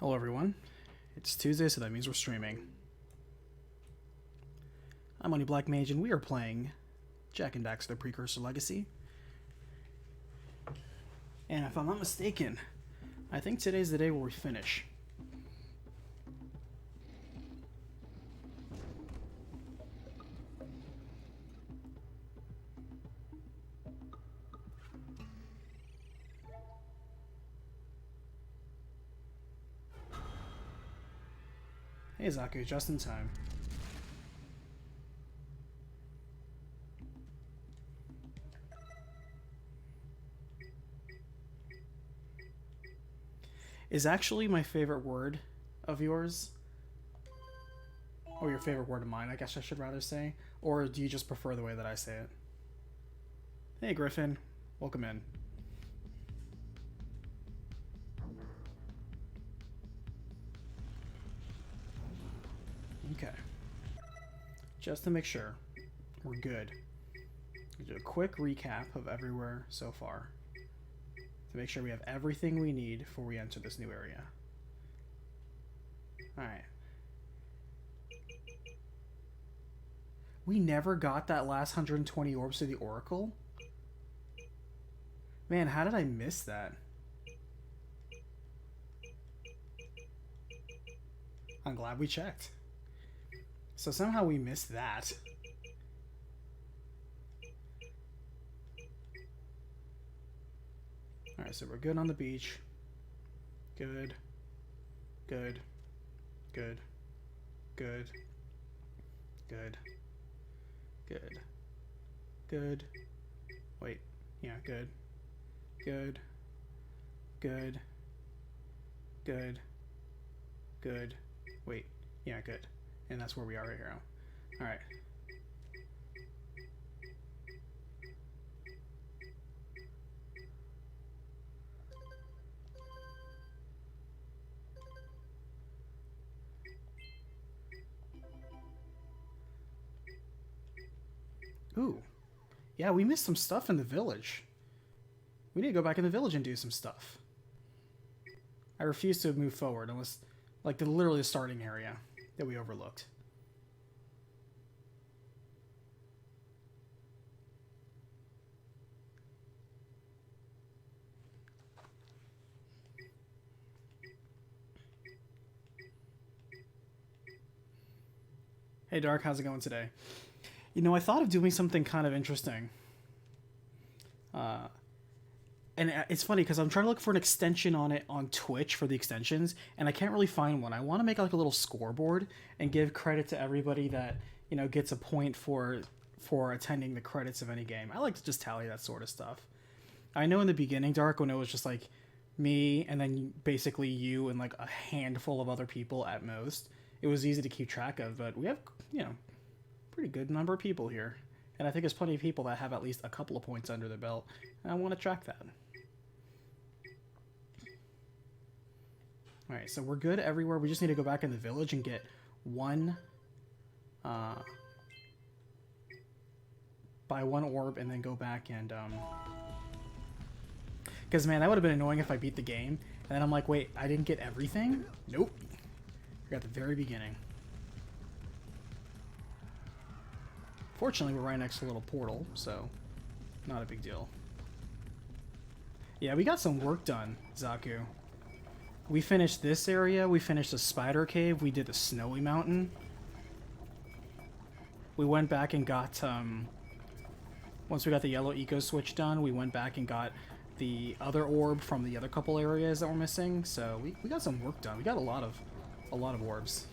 Hello everyone, it's Tuesday, so that means we're streaming. I'm Money Black Mage and we are playing Jak and Daxter Precursor Legacy. And if I'm not mistaken, I think today's the day where we finish. Hey Zaku, just in time. Is actually my favorite word of yours, or your favorite word of mine, I guess I should rather say, or do you just prefer the way that I say it? Hey Griffin, welcome in. Okay, just to make sure we're good, we'll do a quick recap of everywhere so far to make sure we have everything we need before we enter this new area. Alright. We never got that last 120 orbs to the Oracle? Man, how did I miss that? I'm glad we checked. So somehow we missed that. Alright, so we're good on the beach. Good. Good. Good. Good. Good. Good. Good. Wait. Yeah, good. Good. Good. Good. Good. Wait. Yeah, good. And that's where we are right here. Alright. Ooh. Yeah, we missed some stuff in the village. We need to go back in the village and do some stuff. I refuse to move forward unless, like, literally the starting area that we overlooked. Hey Dark, how's it going today? You know, I thought of doing something kind of interesting. And it's funny because I'm trying to look for an extension on it on Twitch for the extensions, and I can't really find one. I want to make like a little scoreboard and give credit to everybody that, you know, gets a point for attending the credits of any game. I like to just tally that sort of stuff. I know in the beginning, Dark, when it was just like me and then basically you and like a handful of other people at most, it was easy to keep track of, but we have, you know, pretty good number of people here. And I think there's plenty of people that have at least a couple of points under their belt, and I want to track that. Alright, so we're good everywhere. We just need to go back in the village and get one, buy one orb and then go back and, because, man, that would have been annoying if I beat the game, and then I'm like, wait, I didn't get everything? Nope. We're at the very beginning. Fortunately, we're right next to a little portal, so not a big deal. Yeah, we got some work done, Zaku. We finished this area, we finished the spider cave, we did the snowy mountain. We went back and got, once we got the yellow eco switch done, we went back and got the other orb from the other couple areas that were missing, so we got some work done. We got a lot of orbs.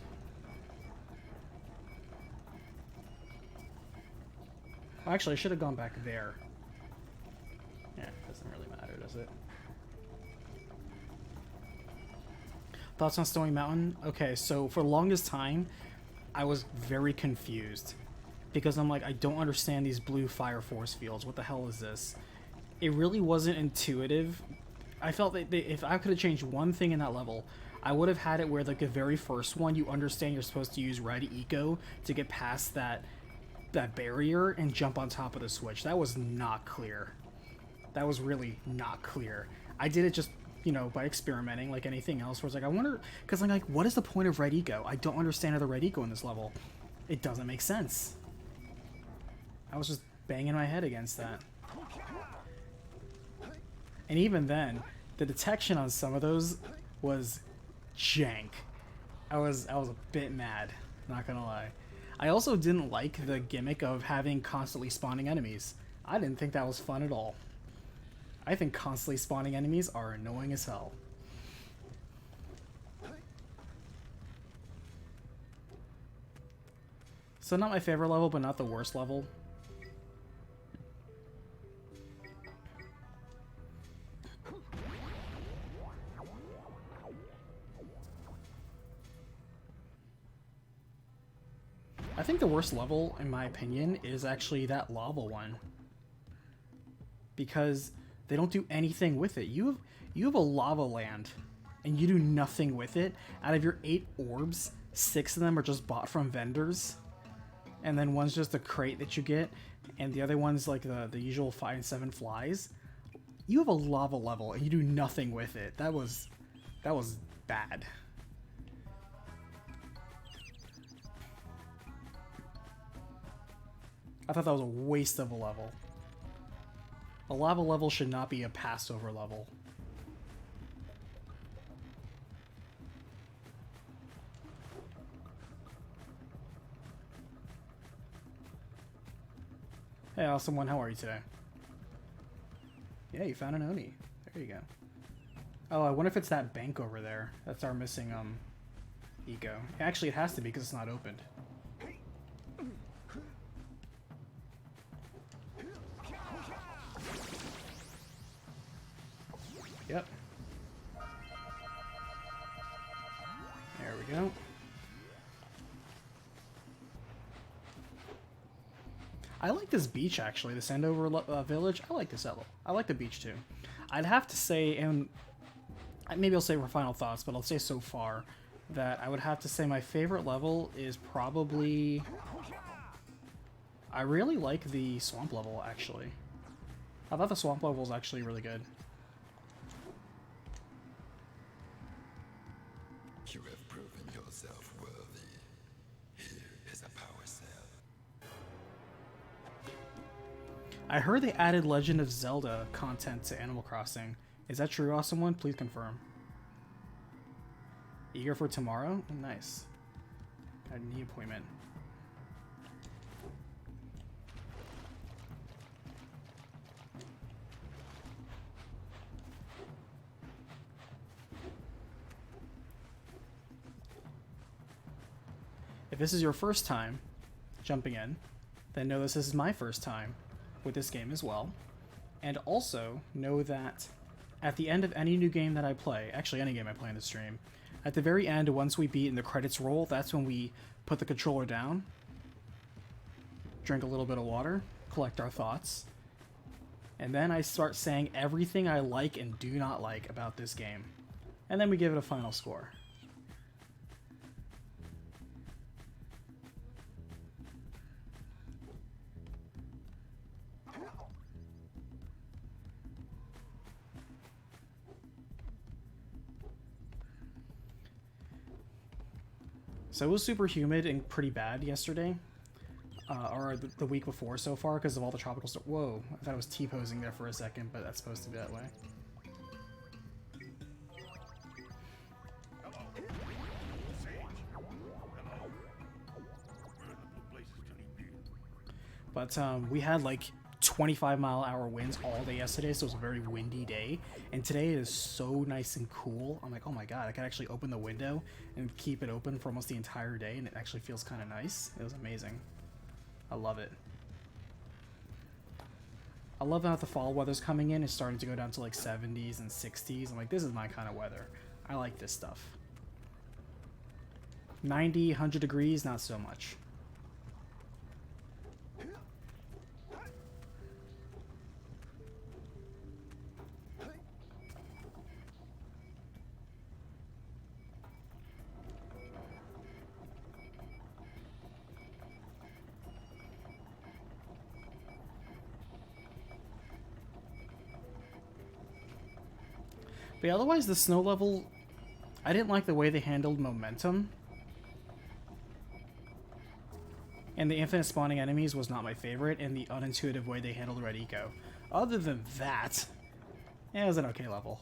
Well, actually, I should have gone back there. Yeah, it doesn't really matter, does it? Thoughts on Snowy Mountain? Okay, so for the longest time, I was very confused. Because I'm like, I don't understand these blue fire force fields. What the hell is this? It really wasn't intuitive. I felt that if I could have changed one thing in that level, I would have had it where, like, the very first one, you understand you're supposed to use red eco to get past that barrier and jump on top of the switch. That was not clear. That was really not clear. I did it just you know, by experimenting like anything else. Where it's like, I wonder, because I'm like, what is the point of red eco? I don't understand the red eco in this level. It doesn't make sense. I was just banging my head against that. And even then, the detection on some of those was jank. I was a bit mad, not gonna lie. I also didn't like the gimmick of having constantly spawning enemies. I didn't think that was fun at all. I think constantly spawning enemies are annoying as hell. So not my favorite level, but not the worst level. I think the worst level, in my opinion, is actually that lava one. Because they don't do anything with it. You have a lava land, and you do nothing with it. Out of your 8 orbs, 6 of them are just bought from vendors. And then one's just a crate that you get, and the other one's like the usual 5 and 7 flies. You have a lava level, and you do nothing with it. That was bad. I thought that was a waste of a level. A lava level should not be a Passover level. Hey, awesome one, how are you today? Yeah, you found an Oni. There you go. Oh, I wonder if it's that bank over there. That's our missing, eco. Actually, it has to be because it's not opened. Yep. There we go. I like this beach, actually, the Sandover village. I like this level. I like the beach, too. I'd have to say, and maybe I'll say for final thoughts, but I'll say so far that I would have to say my favorite level is probably... I really like the swamp level, actually. I thought the swamp level was actually really good. You have proven yourself worthy. Here is a power cell. I heard they added Legend of Zelda content to Animal Crossing. Is that true, awesome one? Please confirm. Eager for tomorrow? Nice. Got a knee appointment. If this is your first time jumping in, then know this is my first time with this game as well. And also know that at the end of any new game that I play, actually any game I play in the stream, at the very end, once we beat and the credits roll, that's when we put the controller down, drink a little bit of water, collect our thoughts, and then I start saying everything I like and do not like about this game. And then we give it a final score. So it was super humid and pretty bad yesterday, or the week before so far, because of all the tropical stuff. Whoa, I thought I was T-posing there for a second, but that's supposed to be that way. But we had like 25-mile-an-hour winds all day yesterday, so it was a very windy day. And today it is so nice and cool. I'm like, oh my god, I can actually open the window and keep it open for almost the entire day, and it actually feels kind of nice. It was amazing. I love it. I love that the fall weather's coming in. It's starting to go down to like 70s and 60s. I'm like, this is my kind of weather. I like this stuff. 90, 100 degrees, not so much. But But yeah, otherwise, the snow level, I didn't like the way they handled momentum. And the infinite spawning enemies was not my favorite, and the unintuitive way they handled Red Eco. Other than that, yeah, it was an okay level.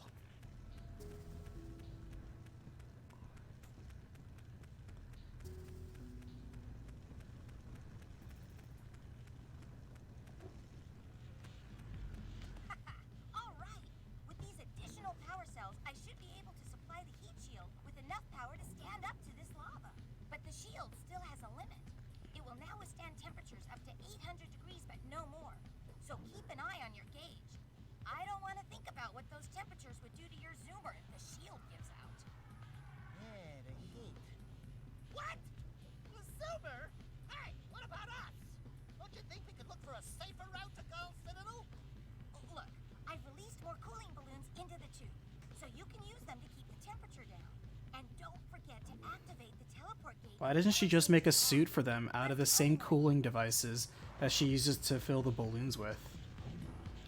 Why doesn't she just make a suit for them out of the same cooling devices that she uses to fill the balloons with?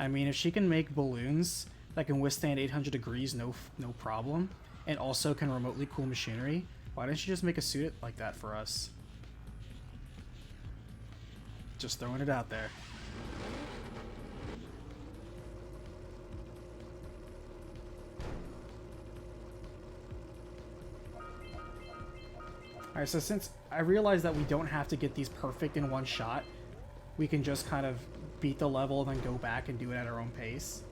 I mean, if she can make balloons that can withstand 800 degrees no problem, and also can remotely cool machinery, why didn't she just make a suit like that for us? Just throwing it out there. Alright, so since I realize that we don't have to get these perfect in one shot, we can just kind of beat the level and then go back and do it at our own pace.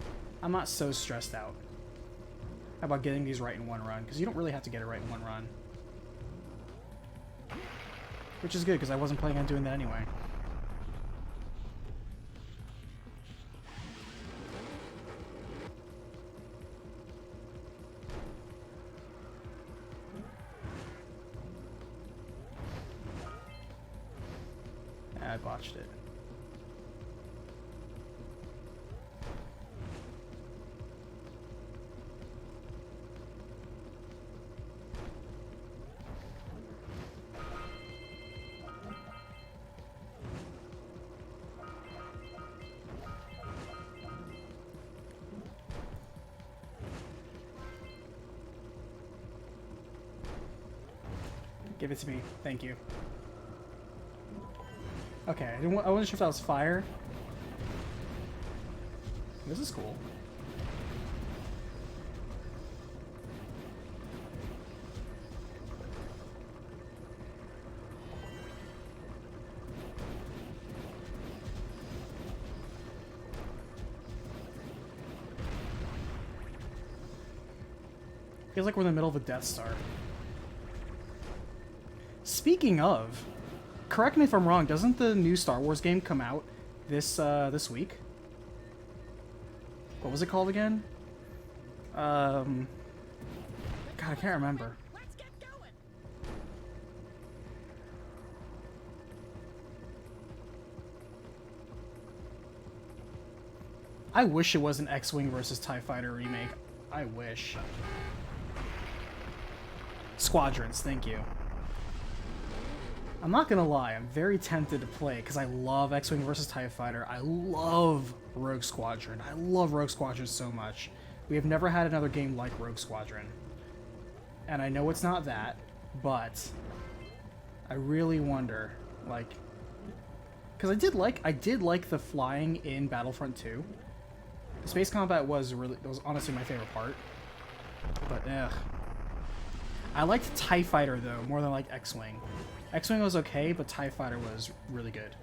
I'm not so stressed out about getting these right in one run, because you don't really have to get it right in one run. Which is good, because I wasn't planning on doing that anyway. I botched it. Give it to me. Thank you. Okay, I wasn't sure if that was fire. This is cool. Feels like we're in the middle of a Death Star. Speaking of, correct me if I'm wrong, doesn't the new Star Wars game come out this week? What was it called again? God, I can't remember. Let's get going. I wish it was an X-Wing versus TIE Fighter remake. I wish. Squadrons, thank you. I'm not gonna lie, I'm very tempted to play because I love X-Wing versus TIE Fighter. I love Rogue Squadron. I love Rogue Squadron so much. We have never had another game like Rogue Squadron. And I know it's not that, but I really wonder, like, because I did like the flying in Battlefront 2. The space combat was honestly my favorite part. But I liked TIE Fighter though more than I liked X-Wing. X-Wing was okay, but TIE Fighter was really good.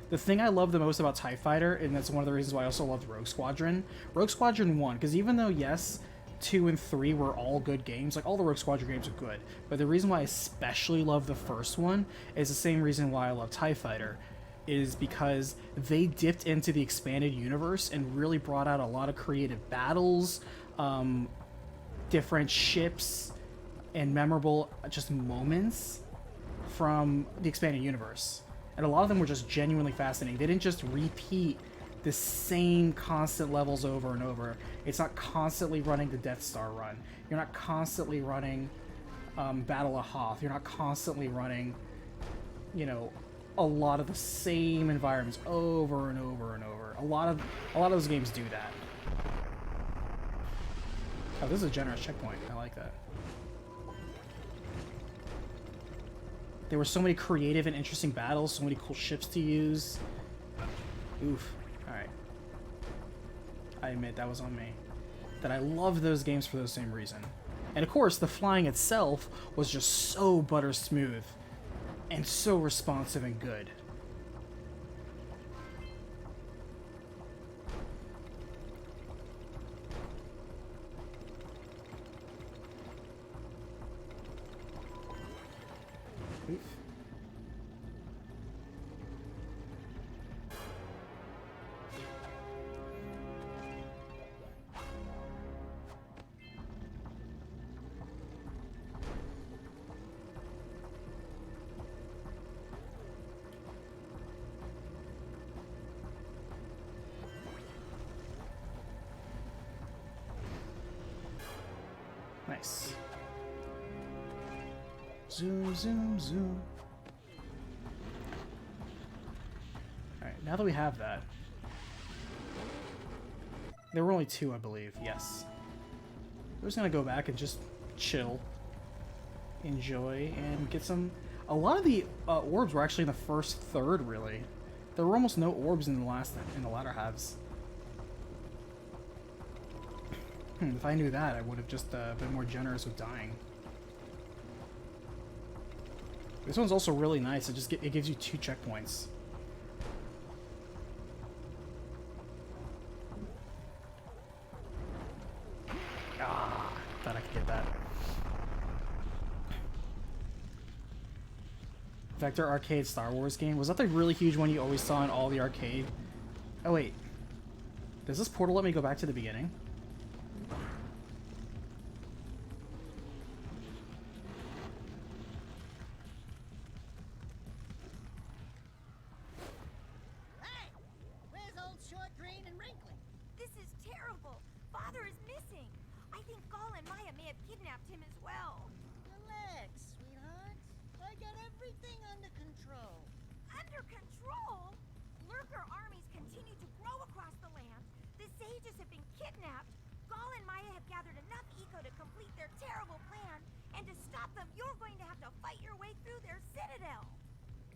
The thing I love the most about TIE Fighter, and that's one of the reasons why I also loved Rogue Squadron 1, because even though, yes, 2 and 3 were all good games, like all the Rogue Squadron games are good, but the reason why I especially love the first one is the same reason why I love TIE Fighter, is because they dipped into the expanded universe and really brought out a lot of creative battles, different ships, and memorable just moments from the expanded universe. And a lot of them were just genuinely fascinating. They didn't just repeat the same constant levels over and over. It's not constantly running the Death Star run. You're not constantly running Battle of Hoth. You're not constantly running, you know, a lot of the same environments over and over and over. A lot of those games do that. Oh, this is a generous checkpoint. I like that. There were so many creative and interesting battles, so many cool ships to use. Oof. Alright. I admit that was on me. That I love those games for the same reason. And of course, the flying itself was just so butter smooth and so responsive and good. Oof. Nice. Zoom, zoom, zoom. Alright, now that we have that. There were only 2, I believe. Yes. We're just gonna go back and just chill. Enjoy, and get some... A lot of the orbs were actually in the first third, really. There were almost no orbs in the latter halves. If I knew that, I would have just been more generous with dying. This one's also really nice. It gives you 2 checkpoints. Ah, thought I could get that. Vector Arcade Star Wars game. Was that the really huge one you always saw in all the arcade? Oh wait. Does this portal let me go back to the beginning?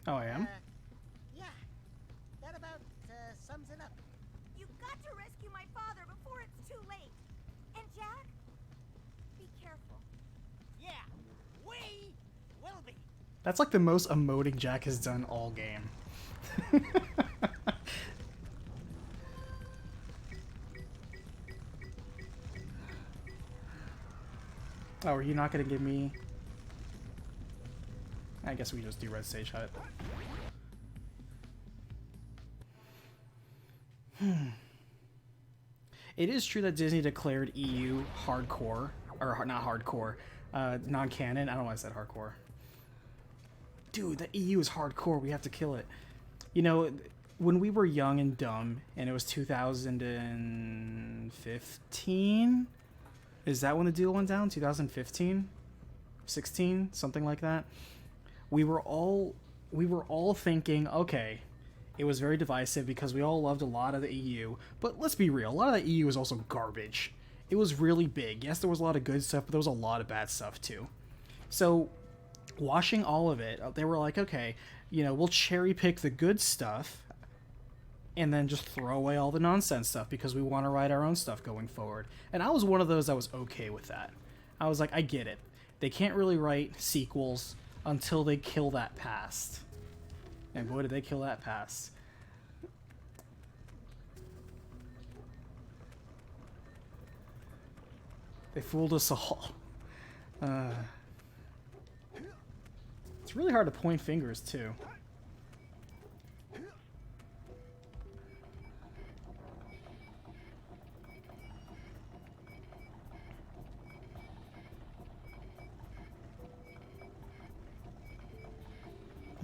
Oh, I am? Yeah. That about sums it up. You've got to rescue my father before it's too late. And Jack, be careful. Yeah, we will be. That's like the most emoting Jack has done all game. Oh, are you not going to give me... I guess we just do Red Stage Hut. It is true that Disney declared EU hardcore, or not hardcore, non-canon. I don't know why I said hardcore. Dude, the EU is hardcore. We have to kill it. You know, when we were young and dumb, and it was 2015? Is that when the deal went down? 2015? 16? Something like that? We were all thinking, okay, it was very divisive because we all loved a lot of the EU, but let's be real, a lot of the EU was also garbage. It was really big. Yes, there was a lot of good stuff, but there was a lot of bad stuff too. So, watching all of it, they were like, okay, you know, we'll cherry pick the good stuff and then just throw away all the nonsense stuff because we want to write our own stuff going forward. And I was one of those that was okay with that. I was like, I get it. They can't really write sequels until they kill that past. And boy, did they kill that past. They fooled us all. It's really hard to point fingers, too.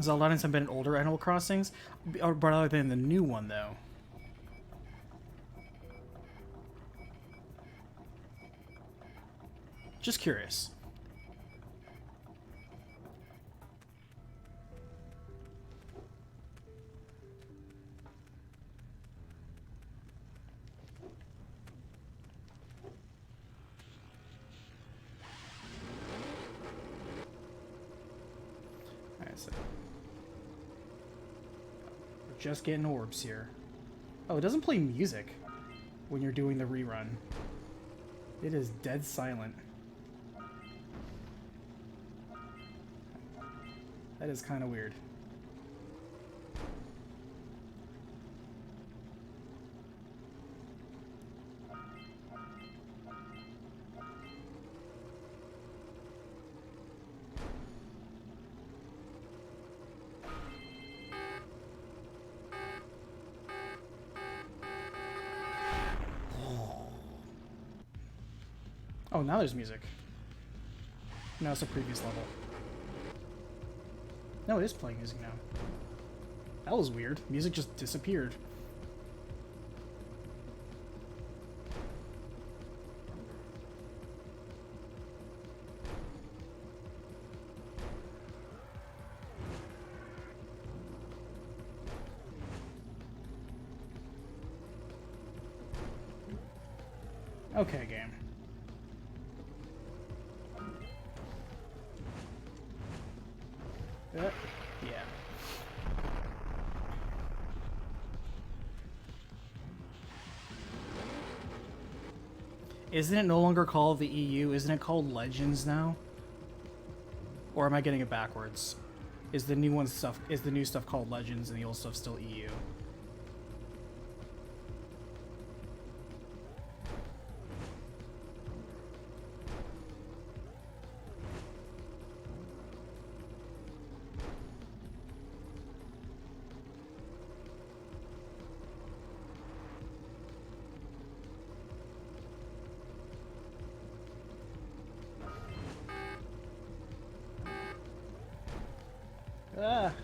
Zelda's have been in older Animal Crossings, but other than the new one, though. Just curious. Just getting orbs here. Oh, it doesn't play music when you're doing the rerun. It is dead silent. That is kind of weird. Oh, now there's music. No, it's a previous level. No, it is playing music now. That was weird. Music just disappeared. Okay, game. Yeah. Isn't it no longer called the EU? Isn't it called Legends now? Or am I getting it backwards? Is the new stuff called Legends and the old stuff still EU?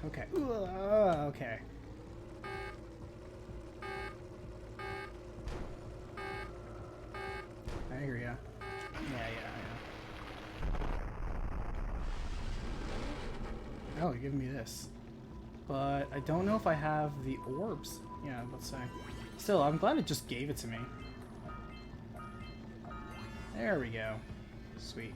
Okay. Okay. I hear ya. Yeah. Oh, you're giving me this. But I don't know if I have the orbs. Yeah, let's say. Still, I'm glad it just gave it to me. There we go. Sweet.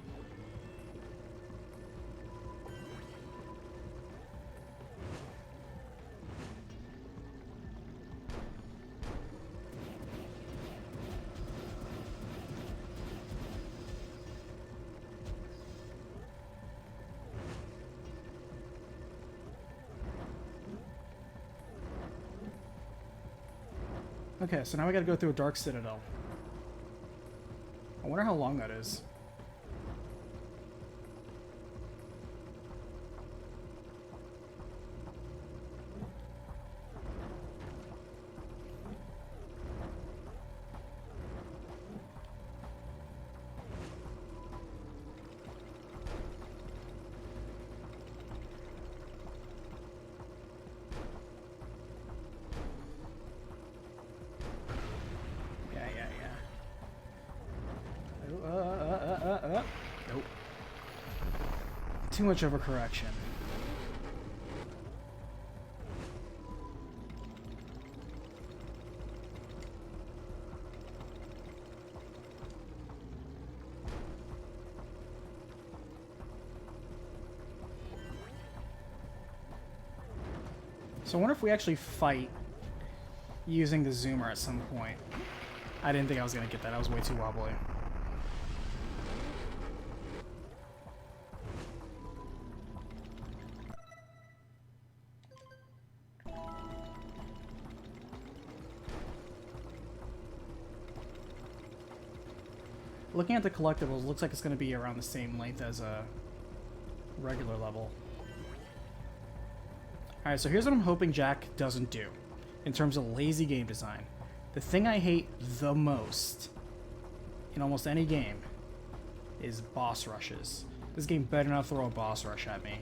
Okay, so now we gotta go through a dark citadel. I wonder how long that is. Nope. Too much of a correction. So I wonder if we actually fight using the zoomer at some point. I didn't think I was going to get that. I was way too wobbly. Looking at the collectibles, looks like it's going to be around the same length as a regular level. Alright, so here's what I'm hoping Jack doesn't do in terms of lazy game design. The thing I hate the most in almost any game is boss rushes. This game better not throw a boss rush at me.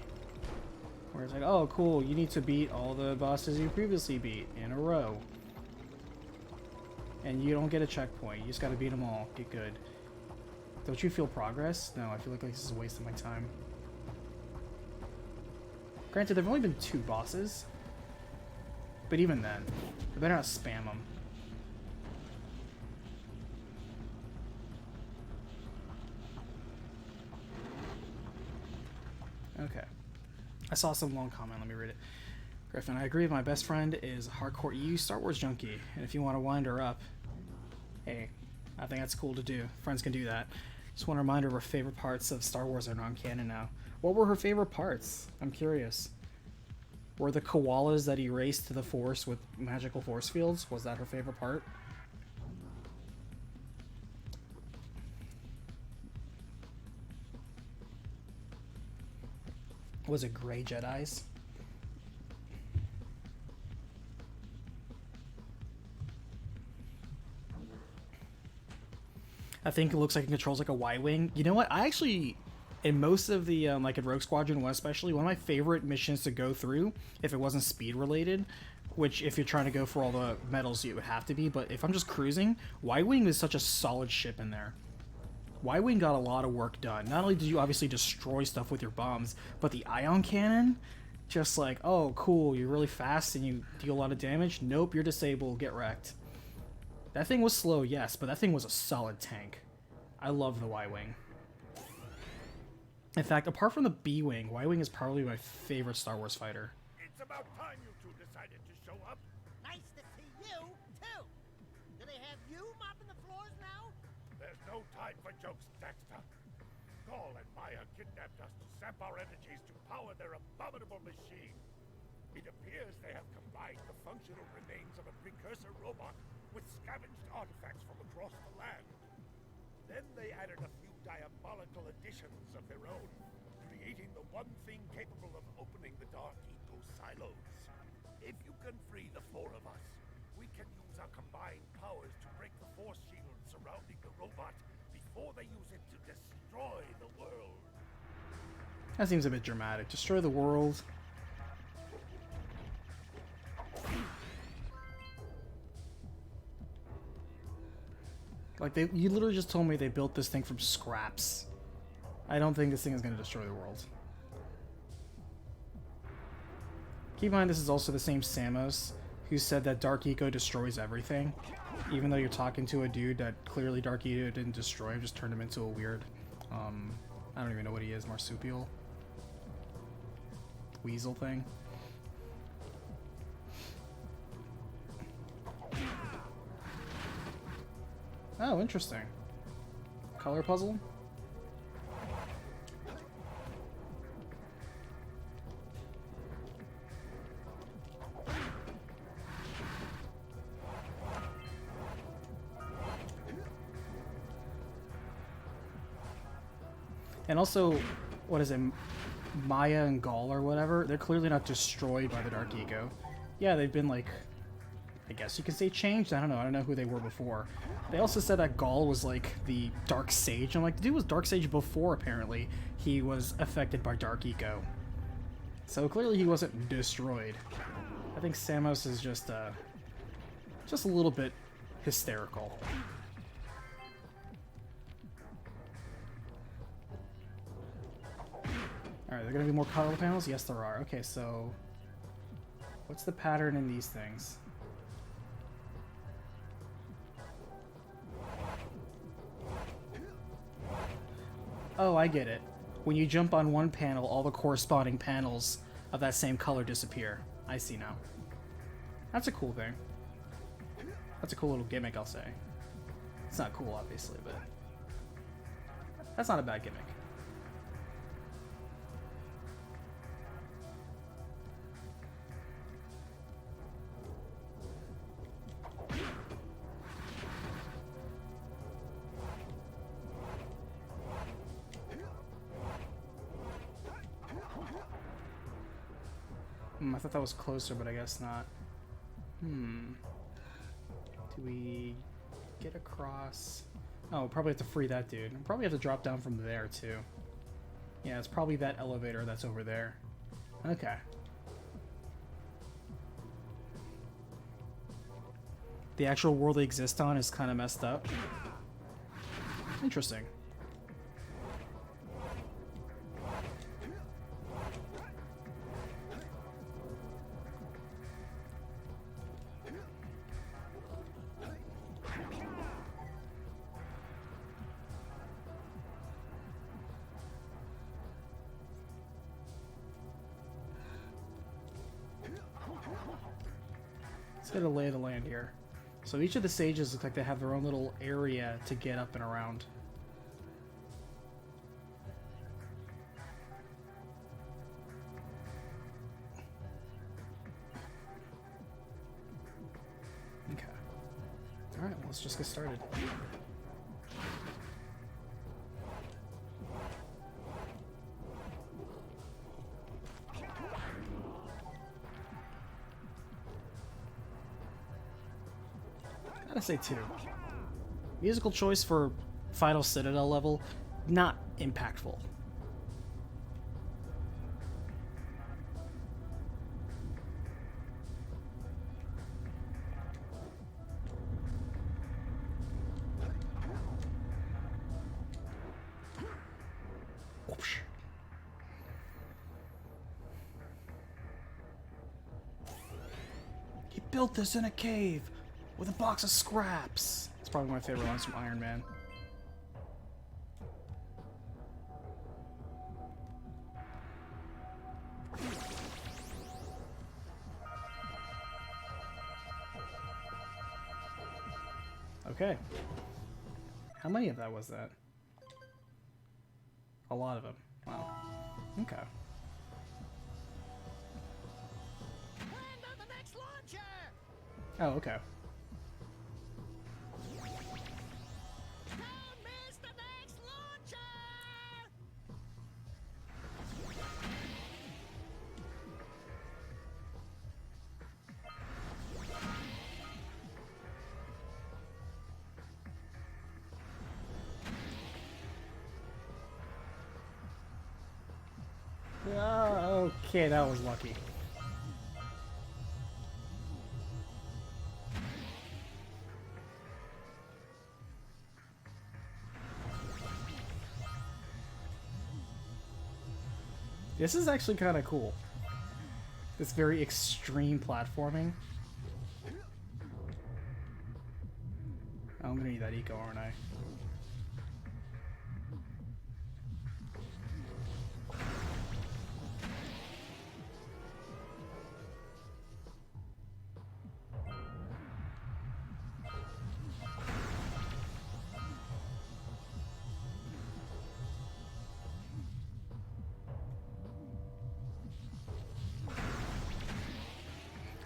Where it's like, oh cool, you need to beat all the bosses you previously beat in a row. And you don't get a checkpoint, you just gotta beat them all, get good. Don't you feel progress? No, I feel like this is a waste of my time. Granted, there have only been 2 bosses. But even then, I better not spam them. Okay. I saw some long comment, let me read it. Griffin, I agree. My best friend is a hardcore EU Star Wars junkie, and if you want to wind her up, hey, I think that's cool to do. Friends can do that. Just want to remind her of her favorite parts of Star Wars are non-canon now. What were her favorite parts? I'm curious. Were the koalas that erased to the Force with magical force fields? Was that her favorite part? Was it gray Jedis? I think it looks like it controls like a Y-wing. You know what? I actually, in most of the like in Rogue Squadron 1 especially, one of my favorite missions to go through, if it wasn't speed related, which if you're trying to go for all the medals it would have to be, but if I'm just cruising, Y-wing is such a solid ship in there. Y-wing got a lot of work done. Not only did you obviously destroy stuff with your bombs, but the ion cannon, just like, oh cool, you're really fast and you deal a lot of damage. Nope, you're disabled, get wrecked. That thing was slow, yes, but that thing was a solid tank. I love the Y-wing. In fact, apart from the B-wing, Y-wing is probably my favorite Star Wars fighter. It's about time you two decided to show up. Nice to see you, too. Do they have you mopping the floors now? There's no time for jokes, Daxter. Gaul and Maya kidnapped us to sap our energies to power their abominable machine. It appears they have combined the functional remains of a precursor robot with scavenged artifacts from across the land. Then they added a few diabolical additions of their own, creating the one thing capable of opening the Dark Eco silos. If you can free the four of us, we can use our combined powers to break the force shield surrounding the robot before they use it to destroy the world. That seems a bit dramatic. Destroy the world. Like, you literally just told me they built this thing from scraps. I don't think this thing is going to destroy the world. Keep in mind, this is also the same Samos who said that Dark Eco destroys everything. Even though you're talking to a dude that clearly Dark Eco didn't destroy him, just turned him into a weird, I don't even know what he is, marsupial? Weasel thing? Oh, interesting. Color puzzle? And also, what is it? Maya and Gaul or whatever, they're clearly not destroyed by the Dark Eco. Yeah, they've been like, I guess you could say changed. I don't know who they were before. They also said that Gaul was like the Dark Sage. I'm like, the dude was Dark Sage before, apparently. He was affected by Dark Eco. So clearly he wasn't destroyed. I think Samos is just a little bit hysterical. Alright, there gonna be more color panels? Yes, there are. Okay, so what's the pattern in these things? Oh, I get it. When you jump on one panel, all the corresponding panels of that same color disappear. I see now. That's a cool thing. That's a cool little gimmick, I'll say. It's not cool, obviously, but that's not a bad gimmick. I thought that was closer, but I guess not. Do we get across? Oh, we'll probably have to free that dude. We'll probably have to drop down from there, too. Yeah, it's probably that elevator that's over there. Okay. The actual world they exist on is kind of messed up. Interesting. Let's get a lay of the land here. So each of the sages look like they have their own little area to get up and around. Okay. Alright, well, let's just get started. Gotta say two. Musical choice for Final Citadel level, not impactful. Whoosh. He built this in a cave with a box of scraps. It's probably my favorite lines from Iron Man. Okay. How many of that was that? A lot of them. Wow. Okay. Land on the next launcher! Oh, okay. Don't miss the next launcher! Okay, that was lucky. This is actually kind of cool. This very extreme platforming. I'm gonna need that eco, aren't I?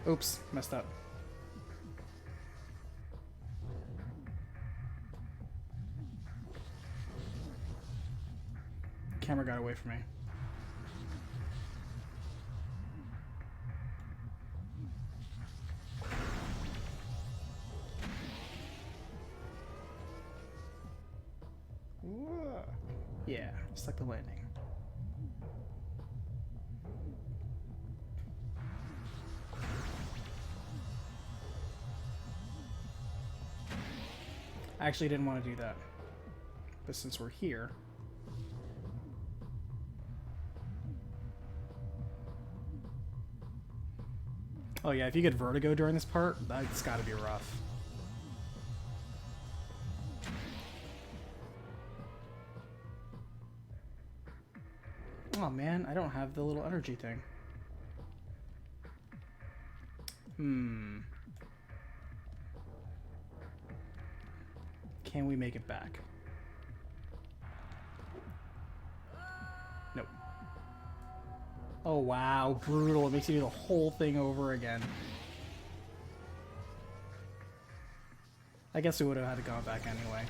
Oops, messed up. Camera got away from me. Whoa. Yeah, just like the landing. I actually didn't want to do that, but since we're here, oh yeah, if you get vertigo during this part, that's got to be rough. Oh man, I don't have the little energy thing. Can we make it back? Nope. Oh wow, brutal. It makes you do the whole thing over again. I guess we would have had to go back anyway.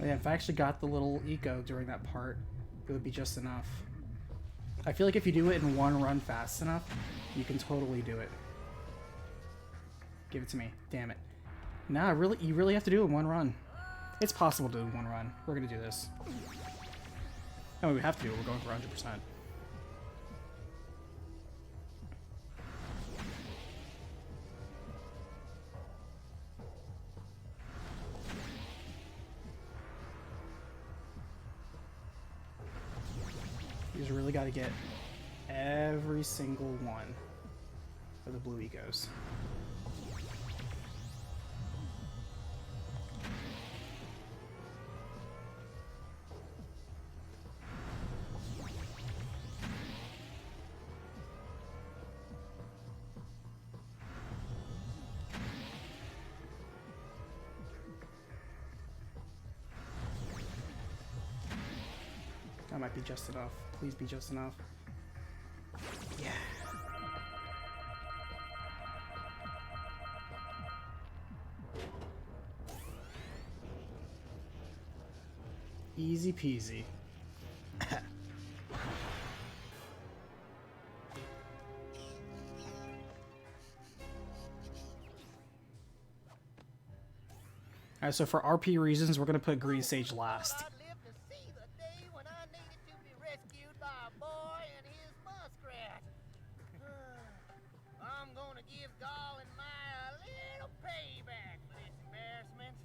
Yeah, if I actually got the little eco during that part, it would be just enough. I feel like if you do it in one run fast enough, you can totally do it. Give it to me. Damn it. Nah, really, you really have to do it in one run. It's possible to do it in one run. We're gonna do this. I mean, we have to. We're going for 100%. You just really got to get every single one of the blue egos. That might be just enough. Please be just enough. Yeah. Easy peasy. Alright, so for RP reasons, we're gonna put Green Sage last. I'd live to see the day when I needed to be rescued by a boy and his muskrat. I'm gonna give Gall and Maya a little payback for this embarrassment.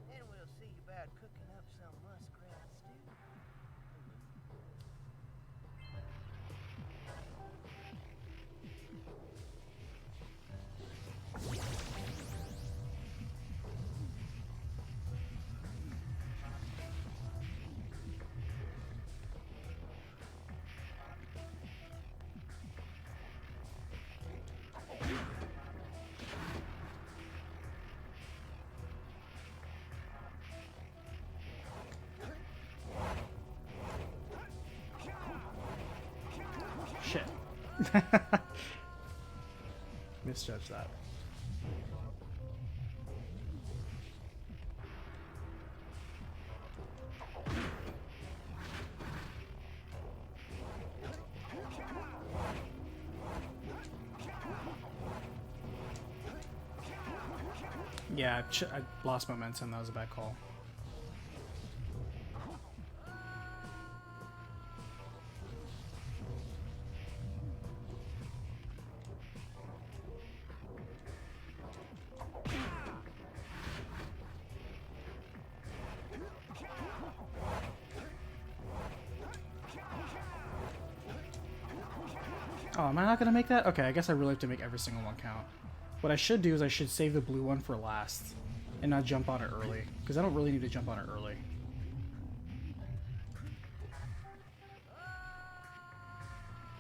Then we'll see about cooking up some muskrat stew. Shit. Misjudged that. Yeah, I lost momentum. That was a bad call. Oh, am I not gonna make that? Okay, I guess I really have to make every single one count. What I should do is I should save the blue one for last and not jump on it early, because I don't really need to jump on it early.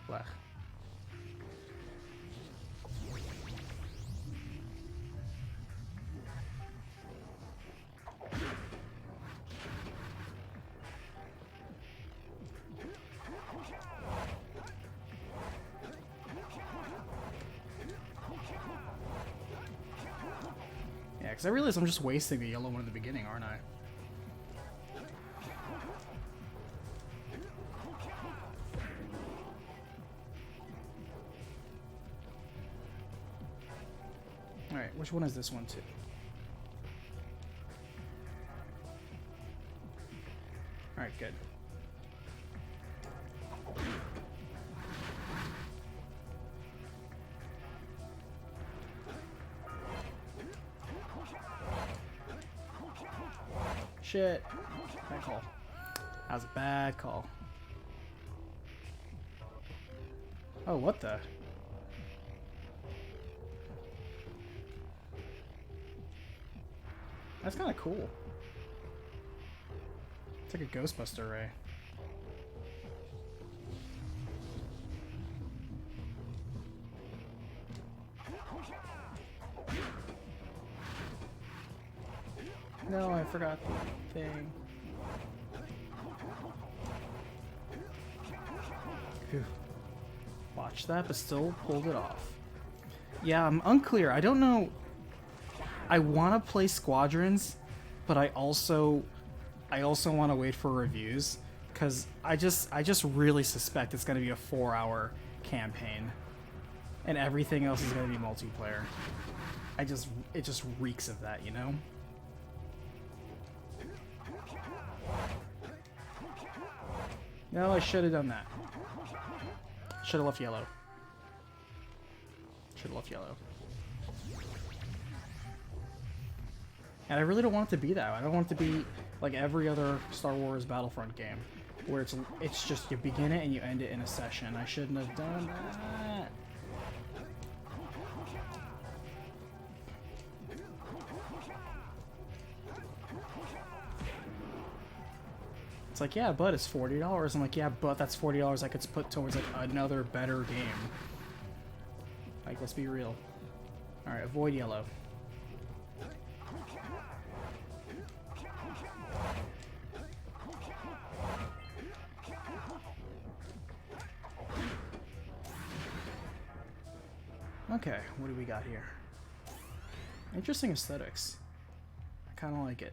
Blech. Yeah, because I realize I'm just wasting the yellow one in the beginning, aren't I? Alright, which one is this one too? Alright, good. Shit. Bad call. That was a bad call. Oh, what the? That's kind of cool. It's like a Ghostbuster ray. No, I forgot the thing. Phew. Watch that, but still pulled it off. Yeah, I'm unclear. I don't know. I want to play Squadrons, but I also want to wait for reviews, because I just really suspect it's going to be a 4-hour campaign, and everything else is going to be multiplayer. It just reeks of that, you know? No, I should have done that. Should have left yellow. Should have left yellow. And I really don't want it to be that. I don't want it to be like every other Star Wars Battlefront game, where it's just you begin it and you end it in a session. I shouldn't have done that. It's like, yeah, but it's $40. I'm like, yeah, but that's $40 I could put towards like another better game. Like, let's be real. All right, avoid yellow. Okay, what do we got here? Interesting aesthetics. I kind of like it.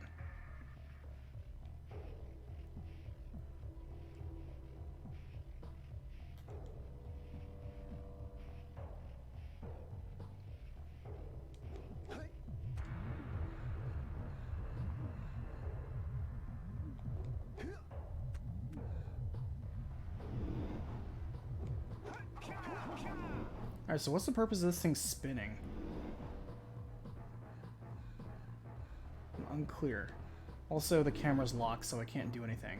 Alright, so what's the purpose of this thing spinning? Unclear. Also, the camera's locked, so I can't do anything.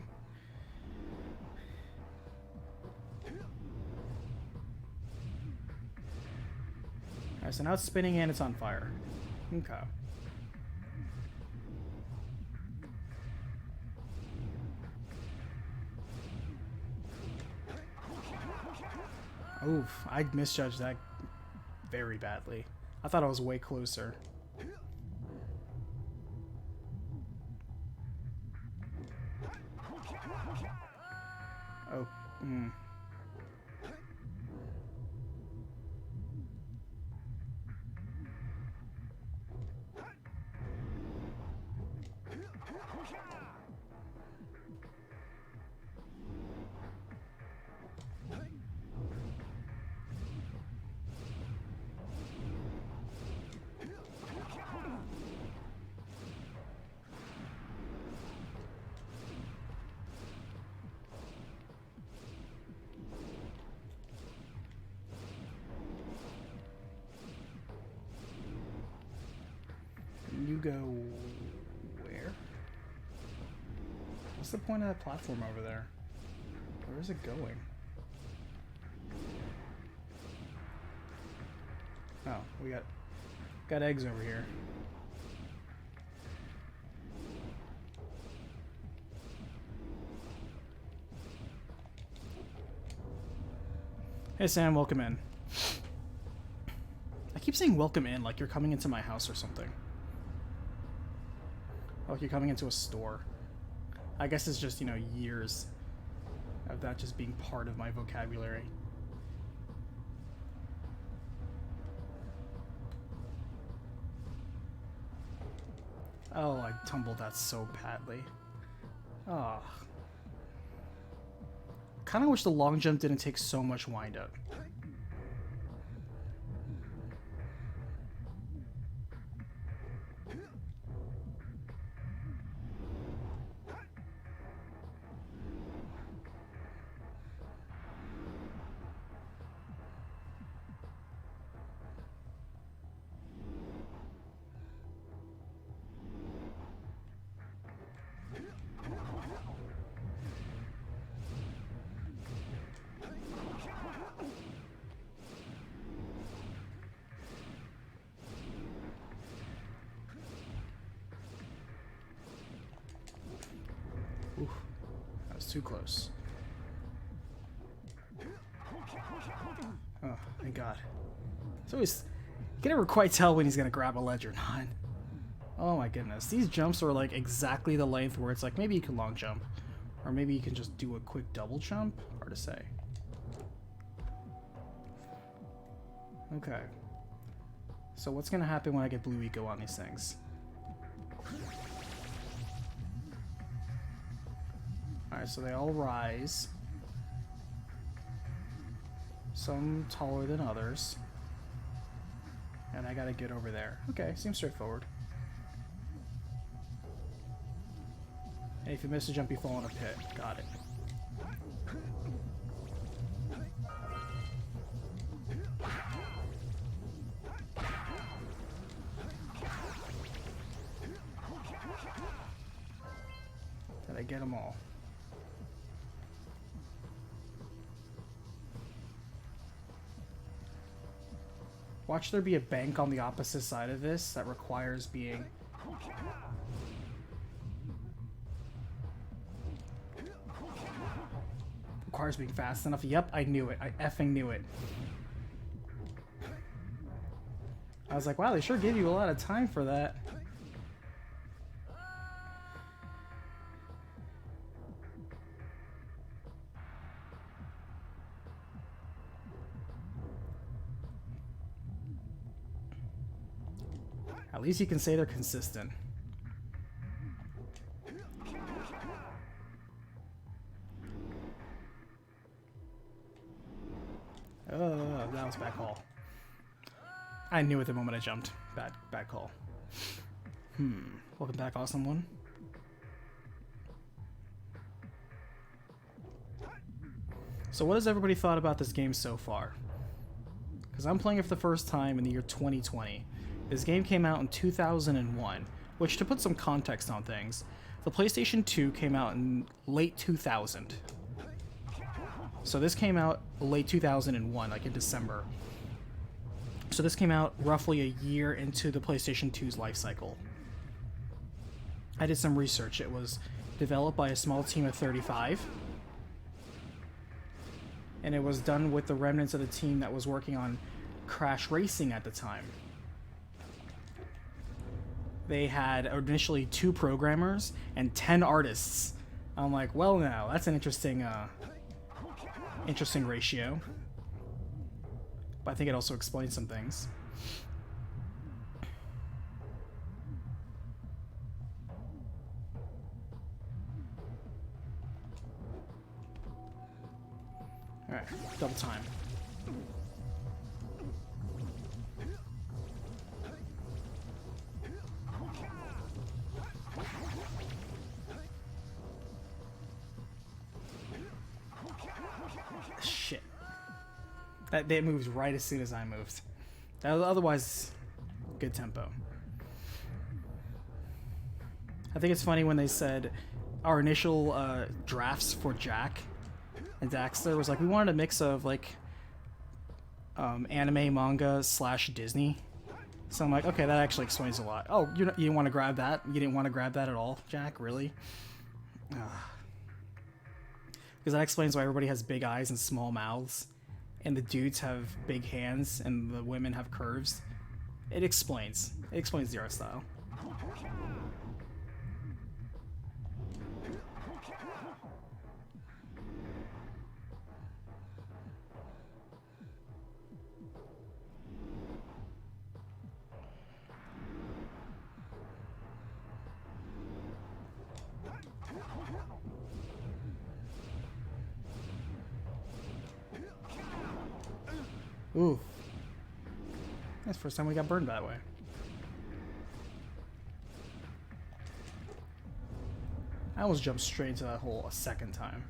Alright, so now it's spinning and it's on fire. Okay. Oof, I misjudged that very badly. I thought I was way closer. Oh, You go where? What's the point of that platform over there? Where is it going? Oh, we got eggs over here. Hey Sam, welcome in. I keep saying welcome in like you're coming into my house or something. Like you're coming into a store. I guess it's just, you know, years of that just being part of my vocabulary. Oh, I tumbled that so badly. Ah. Oh. Kind of wish the long jump didn't take so much wind up. Oof, that was too close. Oh, thank God. It's always... You can never quite tell when he's going to grab a ledge or not. Oh my goodness. These jumps are like exactly the length where it's like maybe you can long jump. Or maybe you can just do a quick double jump. Hard to say. Okay. So what's going to happen when I get Blue Eco on these things? Alright, so they all rise. Some taller than others. And I gotta get over there. Okay, seems straightforward. And if you miss a jump, you fall in a pit. Got it. Gotta get them all. Watch there be a bank on the opposite side of this that requires being... Requires being fast enough. Yep, I knew it. I effing knew it. I was like, wow, they sure give you a lot of time for that. At least you can say they're consistent. Oh, that was bad call. I knew it the moment I jumped. Bad call. Welcome back, awesome one. So what has everybody thought about this game so far? Because I'm playing it for the first time in the year 2020. This game came out in 2001, which, to put some context on things, the PlayStation 2 came out in late 2000. So this came out late 2001, like in December. So this came out roughly a year into the PlayStation 2's life cycle. I did some research. It was developed by a small team of 35. And it was done with the remnants of the team that was working on Crash Racing at the time. They had initially 2 programmers and 10 artists. I'm like, well, now that's an interesting ratio. But I think it also explains some things. Alright, double time. Shit. That moves right as soon as I moved. Otherwise, good tempo. I think it's funny when they said our initial drafts for Jack and Daxter was like, we wanted a mix of like anime, manga / Disney. So I'm like, okay, that actually explains a lot. Oh, you didn't want to grab that? You didn't want to grab that at all, Jack? Really? Because that explains why everybody has big eyes and small mouths, and the dudes have big hands and the women have curves. It explains. It explains the art style. Ooh. That's the first time we got burned that way. I almost jumped straight into that hole a second time.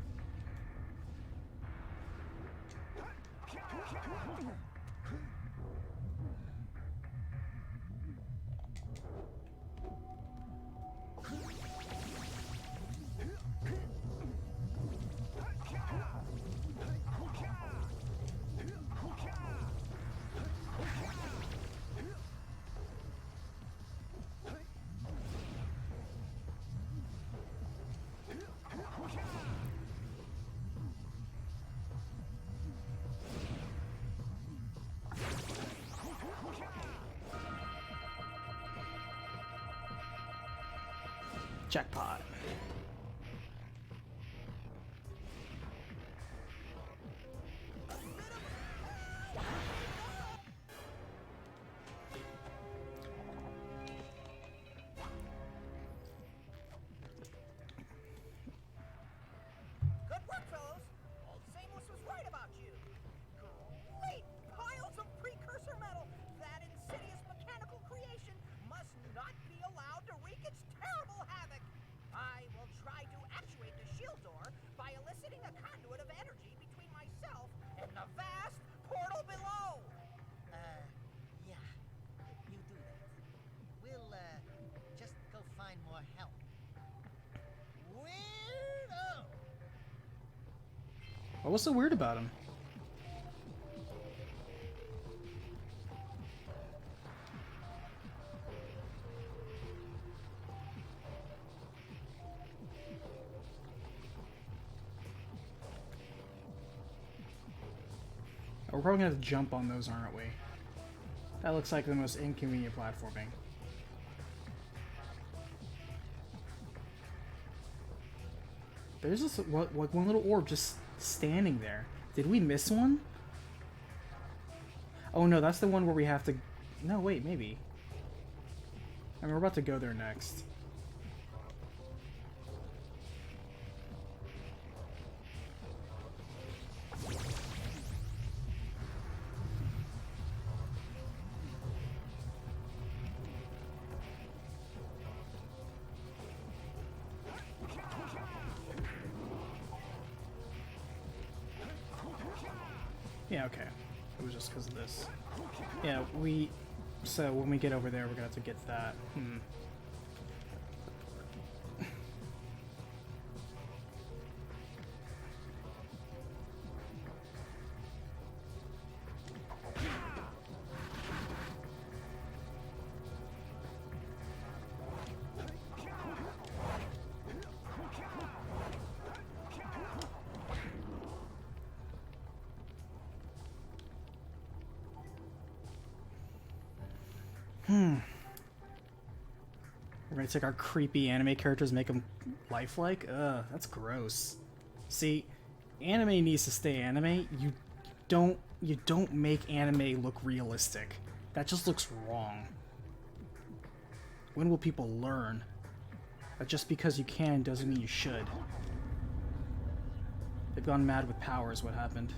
Jackpot. Good work, fellows. Old Samus was right about you. Great piles of precursor metal. That insidious mechanical creation must not be allowed to wreak its terrible havoc. I What was so weird about him? We're probably gonna have to jump on those, aren't we? That looks like the most inconvenient platforming. There's this like one little orb just standing there. Did we miss one? Oh no, that's the one where we have to... No, wait, maybe. I mean, we're about to go there next. Yeah, okay. It was just because of this. Yeah, so when we get over there, we're gonna have to get that. We're gonna take our creepy anime characters, make them lifelike? Ugh, that's gross. See, anime needs to stay anime. You don't make anime look realistic. That just looks wrong. When will people learn that just because you can doesn't mean you should? They've gone mad with power is what happened.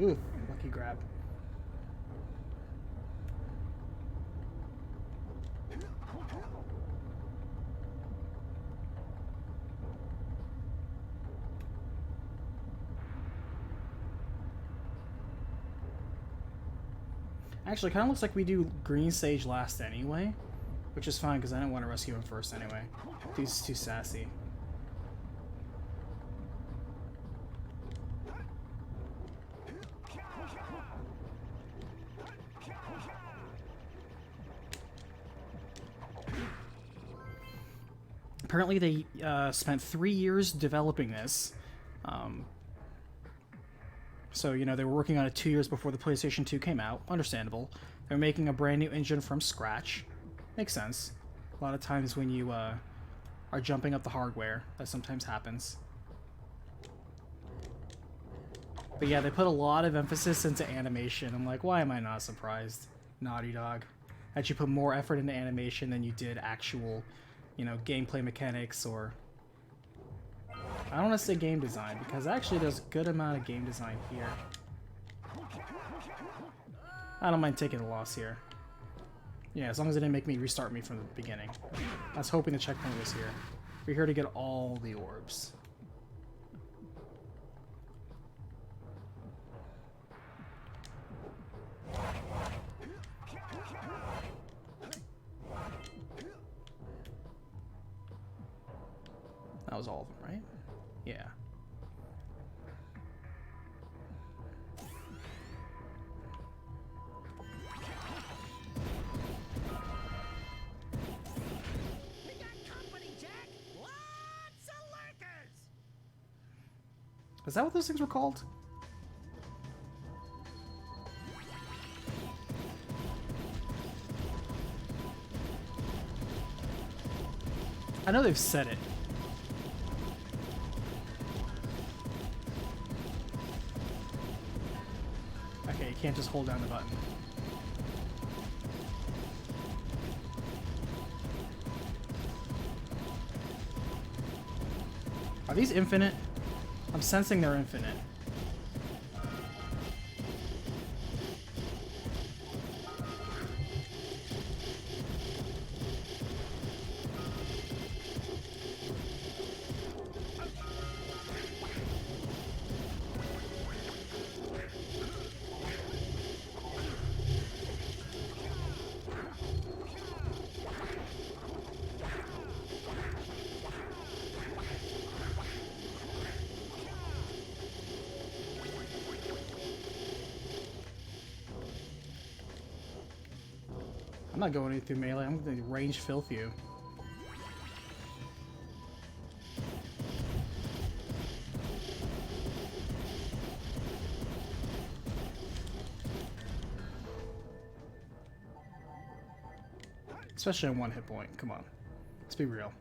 Ooh, lucky grab. Actually, it kind of looks like we do Green Sage last anyway, which is fine because I didn't want to rescue him first anyway. He's too sassy. Apparently they spent 3 years developing this. So, you know, they were working on it 2 years before the PlayStation 2 came out. Understandable. They're making a brand new engine from scratch. Makes sense. A lot of times when you are jumping up the hardware, that sometimes happens. But yeah, they put a lot of emphasis into animation. I'm like, why am I not surprised? Naughty Dog. That you put more effort into animation than you did actual, you know, gameplay mechanics or... I don't want to say game design, because actually there's a good amount of game design here. I don't mind taking a loss here. Yeah, as long as it didn't make me restart me from the beginning. I was hoping the checkpoint was here. We're here to get all the orbs. That was all of them, right? Yeah. We got company, Jack. Lots of lurkers. Is that what those things were called? I know they've said it. Okay, you can't just hold down the button. Are these infinite? I'm sensing they're infinite. I'm not going in through melee. I'm going to range filth you. Especially on 1 hit point. Come on. Let's be real.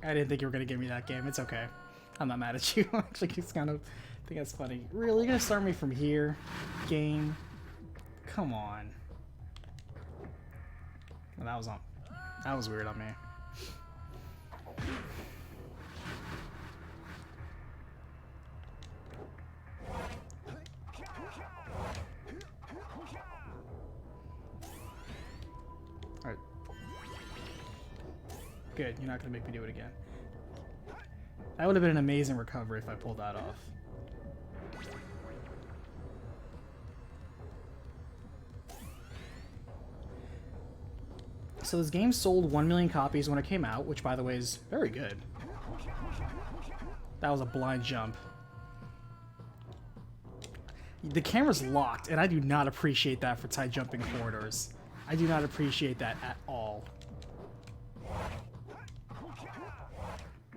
I didn't think you were going to give me that game. It's okay. I'm not mad at you. Actually, it's kind of... I think that's funny. Really? You're going to start me from here? Game? Come on. Well, that was on... That was weird on me. Alright. Good, you're not going to make me do it again. That would have been an amazing recovery if I pulled that off. So this game sold 1 million copies when it came out, which by the way is very good. That was a blind jump. The camera's locked, and I do not appreciate that for tight jumping corridors. I do not appreciate that at all.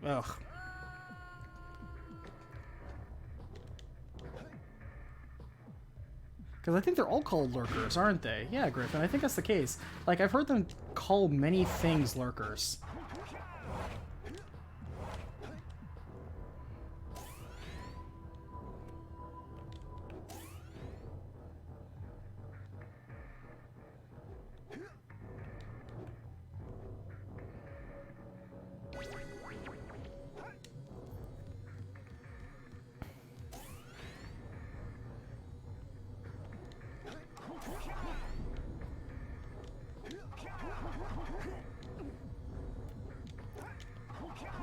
Ugh. Because I think they're all called lurkers, aren't they? Yeah, Griffin, I think that's the case. Like, I've heard them call many things lurkers.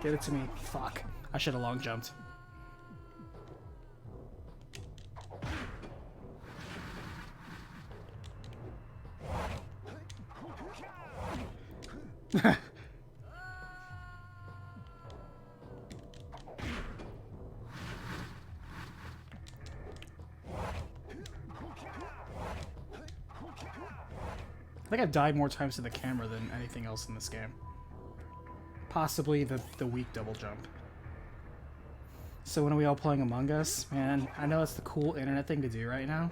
Get it to me. Fuck. I should have long jumped. I think I've died more times to the camera than anything else in this game. Possibly the weak double jump. So when are we all playing Among Us? Man, I know it's the cool internet thing to do right now.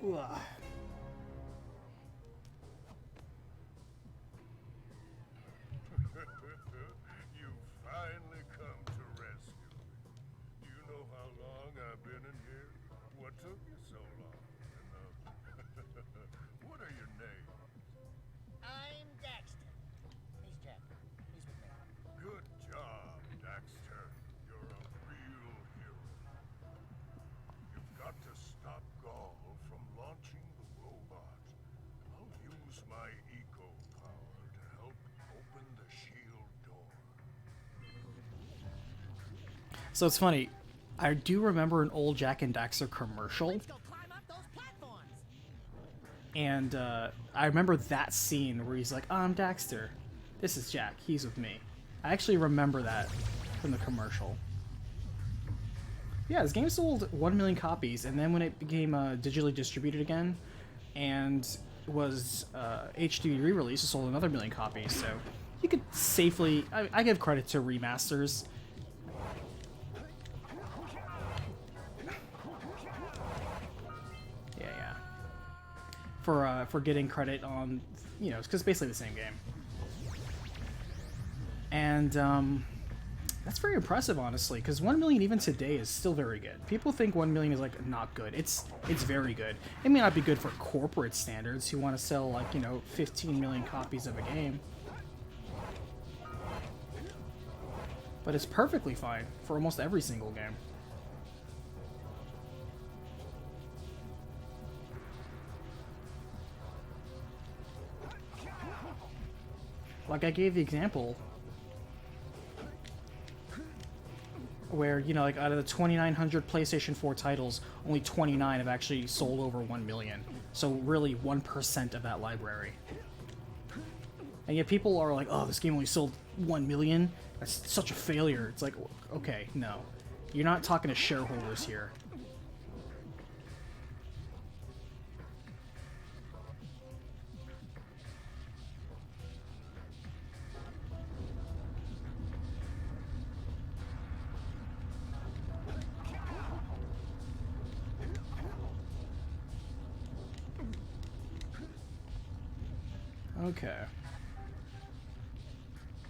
Ugh. You finally come to rescue me. Do you know how long I've been in here? What took you so long? And, what are your names? I'm Daxter. He's Jack. He's with me. Good job, Daxter. You're a real hero. You've got to stop Gaul from launching the robot. I'll use my eco power to help open the shield door. So it's funny. I do remember an old Jack and Daxter commercial. Let's go climb up those platforms. And I remember that scene where he's like, oh, I'm Daxter. This is Jack. He's with me. I actually remember that from the commercial. Yeah, this game sold 1 million copies, and then when it became digitally distributed again and was HD re-release, it sold another 1 million copies. So you could safely... I give credit to remasters. Yeah. For getting credit on, you know, because it's basically the same game. And that's very impressive, honestly, because 1 million even today is still very good. People think 1 million is like not good. It's very good. It may not be good for corporate standards who want to sell like, you know, 15 million copies of a game, but it's perfectly fine for almost every single game. Like I gave the example where, you know, like out of the 2,900 PlayStation 4 titles, only 29 have actually sold over 1 million. So really 1% of that library. And yet people are like, oh, this game only sold 1 million? That's such a failure. It's like, okay, no. You're not talking to shareholders here. Okay.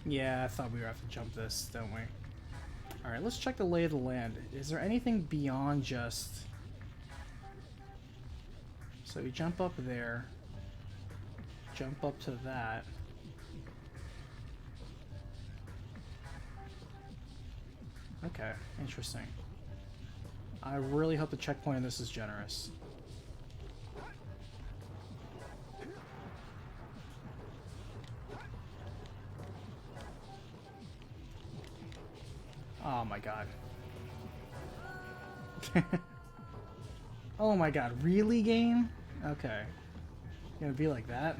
Yeah, I thought we would have to jump this, don't we? Alright, let's check the lay of the land. Is there anything beyond just... So we jump up there. Jump up to that. Okay, interesting. I really hope the checkpoint in this is generous. Oh my god. Oh my god, really, game? Okay. Gonna be like that?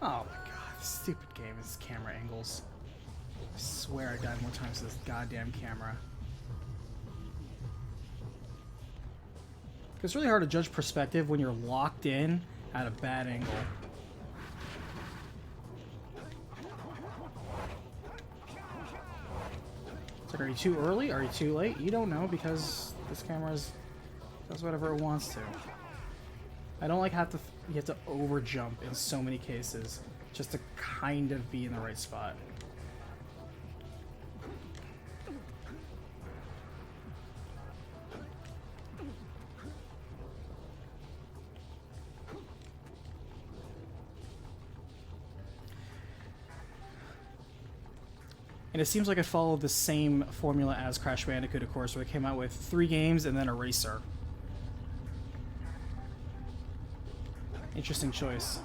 Oh my god, this stupid game is camera angles. I swear I died more times to this goddamn camera. It's really hard to judge perspective when you're locked in at a bad angle. It's like, are you too early? Are you too late? You don't know because this camera does whatever it wants to. I don't like you have to over jump in so many cases just to kind of be in the right spot. And it seems like it followed the same formula as Crash Bandicoot, of course, where it came out with 3 games and then a racer. Interesting choice.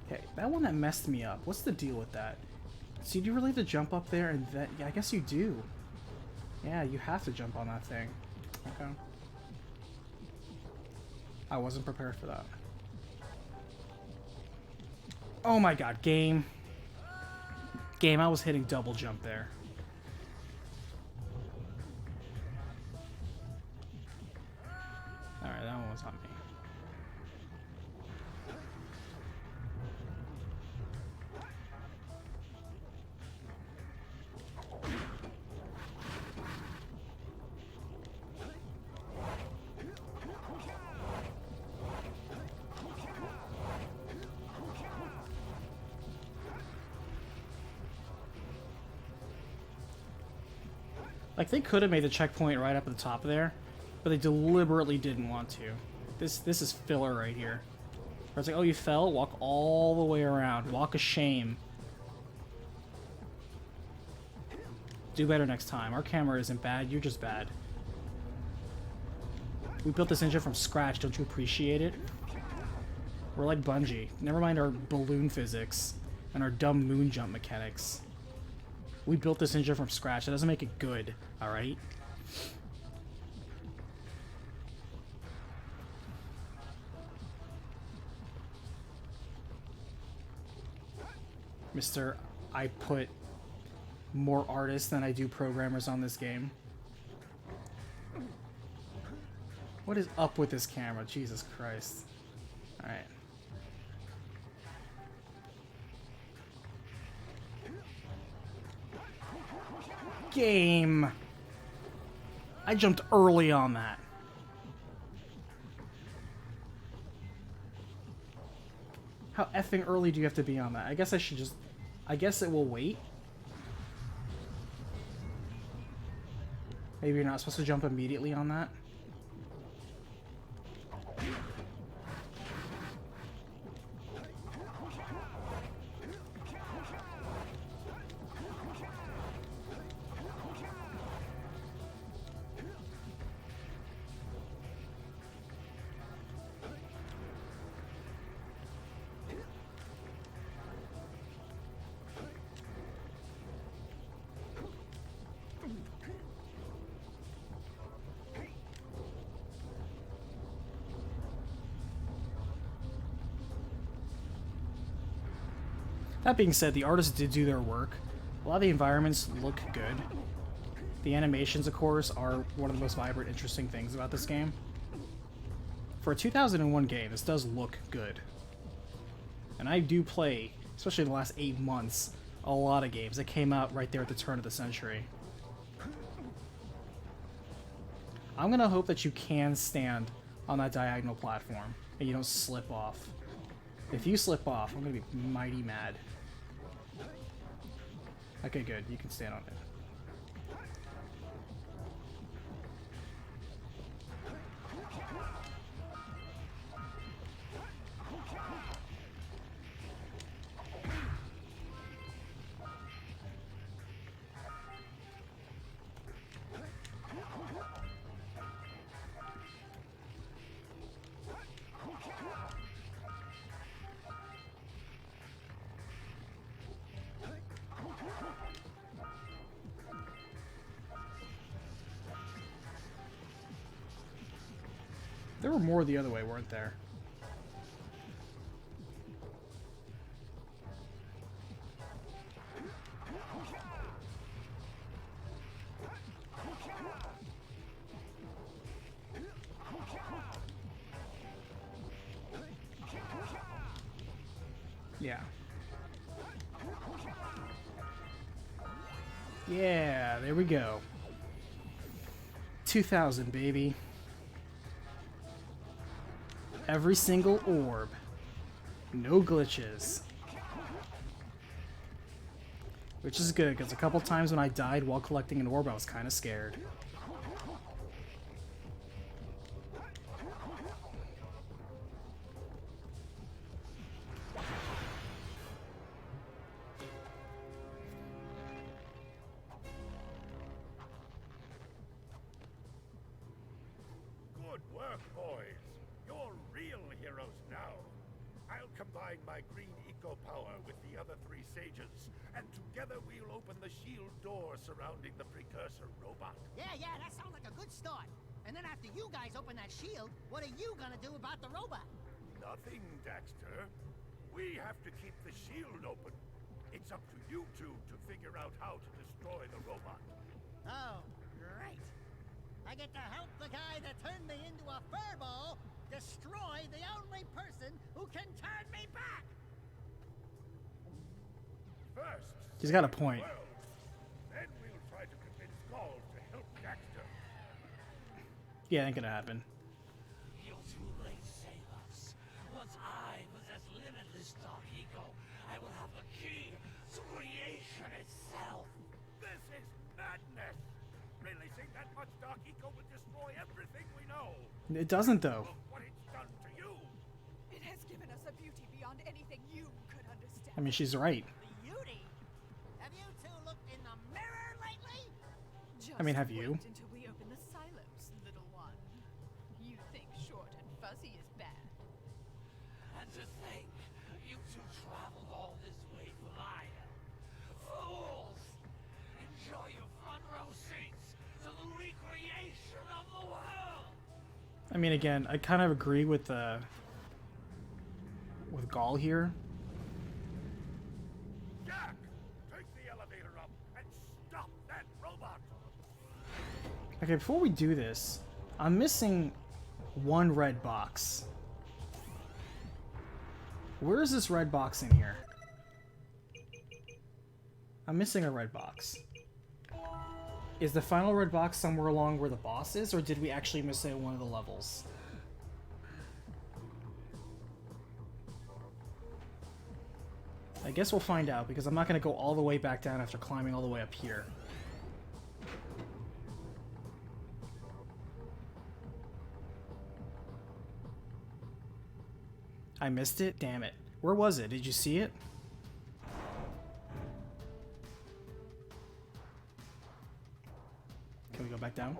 Okay, that one that messed me up. What's the deal with that? So do you really have to jump up there and then... Yeah, I guess you do. Yeah, you have to jump on that thing. Okay. I wasn't prepared for that. Oh my god, game. Game, I was hitting double jump there. Alright, that one was on me. Like, they could have made the checkpoint right up at the top of there, but they deliberately didn't want to. This is filler right here. Where it's like, oh, you fell? Walk all the way around. Walk of shame. Do better next time. Our camera isn't bad, you're just bad. We built this engine from scratch, don't you appreciate it? We're like Bungie. Never mind our balloon physics and our dumb moon jump mechanics. We built this engine from scratch. That doesn't make it good, alright? Mr. I put more artists than I do programmers on this game. What is up with this camera? Jesus Christ. Alright. Game. I jumped early on that. How effing early do you have to be on that? I guess I should just... I guess it will wait. Maybe you're not supposed to jump immediately on that. That being said, the artists did do their work. A lot of the environments look good. The animations, of course, are one of the most vibrant, interesting things about this game. For a 2001 game, this does look good. And I do play, especially in the last 8 months, a lot of games that came out right there at the turn of the century. I'm gonna hope that you can stand on that diagonal platform and you don't slip off. If you slip off, I'm gonna be mighty mad. Okay, good. You can stand on it. There were more the other way, weren't there? Yeah. Yeah, there we go. 2000, baby. Every single orb. No glitches. Which is good, because a couple times when I died while collecting an orb, I was kind of scared. Good work, boys. You're real heroes now. I'll combine my green eco power with the other 3 sages, and together we'll open the shield door surrounding the precursor robot. Yeah, that sounds like a good start. And then after you guys open that shield, what are you gonna do about the robot? Nothing, Daxter. We have to keep the shield open. It's up to you two to figure out how to destroy the robot. Oh, great. I get to help the guy that turned me into a furball destroy the only person who can turn me back! First, He's got a point. well, then we'll try to convince Gaul to help Daxter. Yeah, ain't gonna happen. You're too late, sailors. Once I possess limitless dark eco, I will have the key to creation itself. This is madness! Watchdog Eco will destroy everything we know. It doesn't though. Look what it's done to you. It has given us a beauty beyond anything you could understand. I mean, she's right. Beauty? Have you two looked in the mirror lately? Just I mean, have you? wait until we open the silos, little one. You think short and fuzzy is bad. And to think, you two traveled all this way for my help. Fools! Enjoy your front row seats to the recreation of the world! I mean, again, I kind of agree with Gaul here. Jack, take the elevator up and stop that robot. Okay, before we do this, I'm missing one red box. Where is this red box in here? I'm missing a red box. Is the final red box somewhere along where the boss is, or did we actually miss it in one of the levels? I guess we'll find out, because I'm not going to go all the way back down after climbing all the way up here. I missed it? Damn it. Where was it? Did you see it? Can we go back down?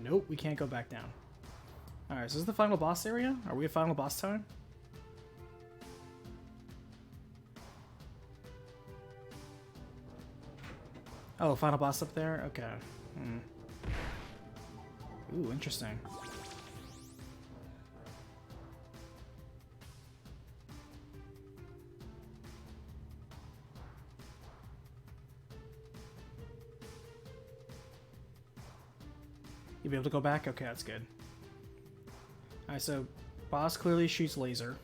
Nope, we can't go back down. Alright, so this is the final boss area? Are we at final boss time? Oh, final boss up there? Okay. Ooh, interesting. You'll be able to go back? Okay, that's good. Alright, so boss clearly shoots laser.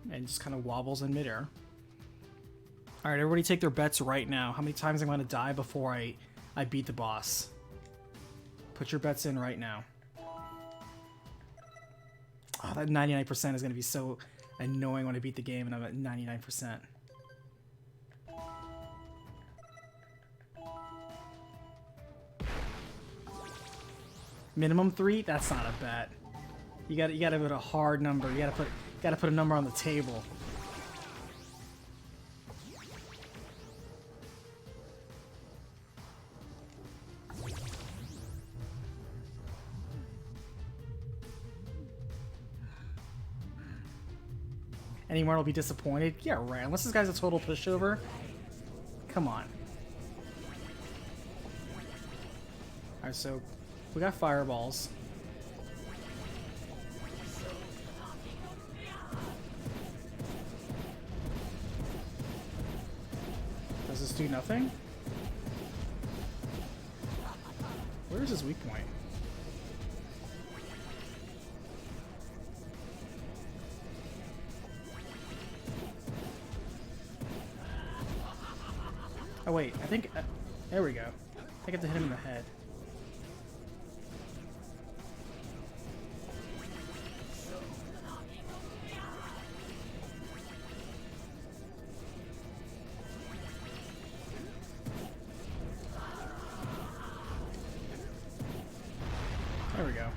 And just kind of wobbles in midair. Alright, everybody take their bets right now. How many times I'm going to die before I beat the boss? Put your bets in right now. Oh, that 99% is going to be so annoying when I beat the game and I'm at 99%. Minimum 3? That's not a bet. You gotta put a hard number. You gotta put a number on the table. Anyone will be disappointed? Yeah, right. Unless this guy's a total pushover. Come on. Alright, so we got fireballs. Does this do nothing? Where is his weak point? Oh wait, I think... there we go. I think I have to hit him in the head. There we go.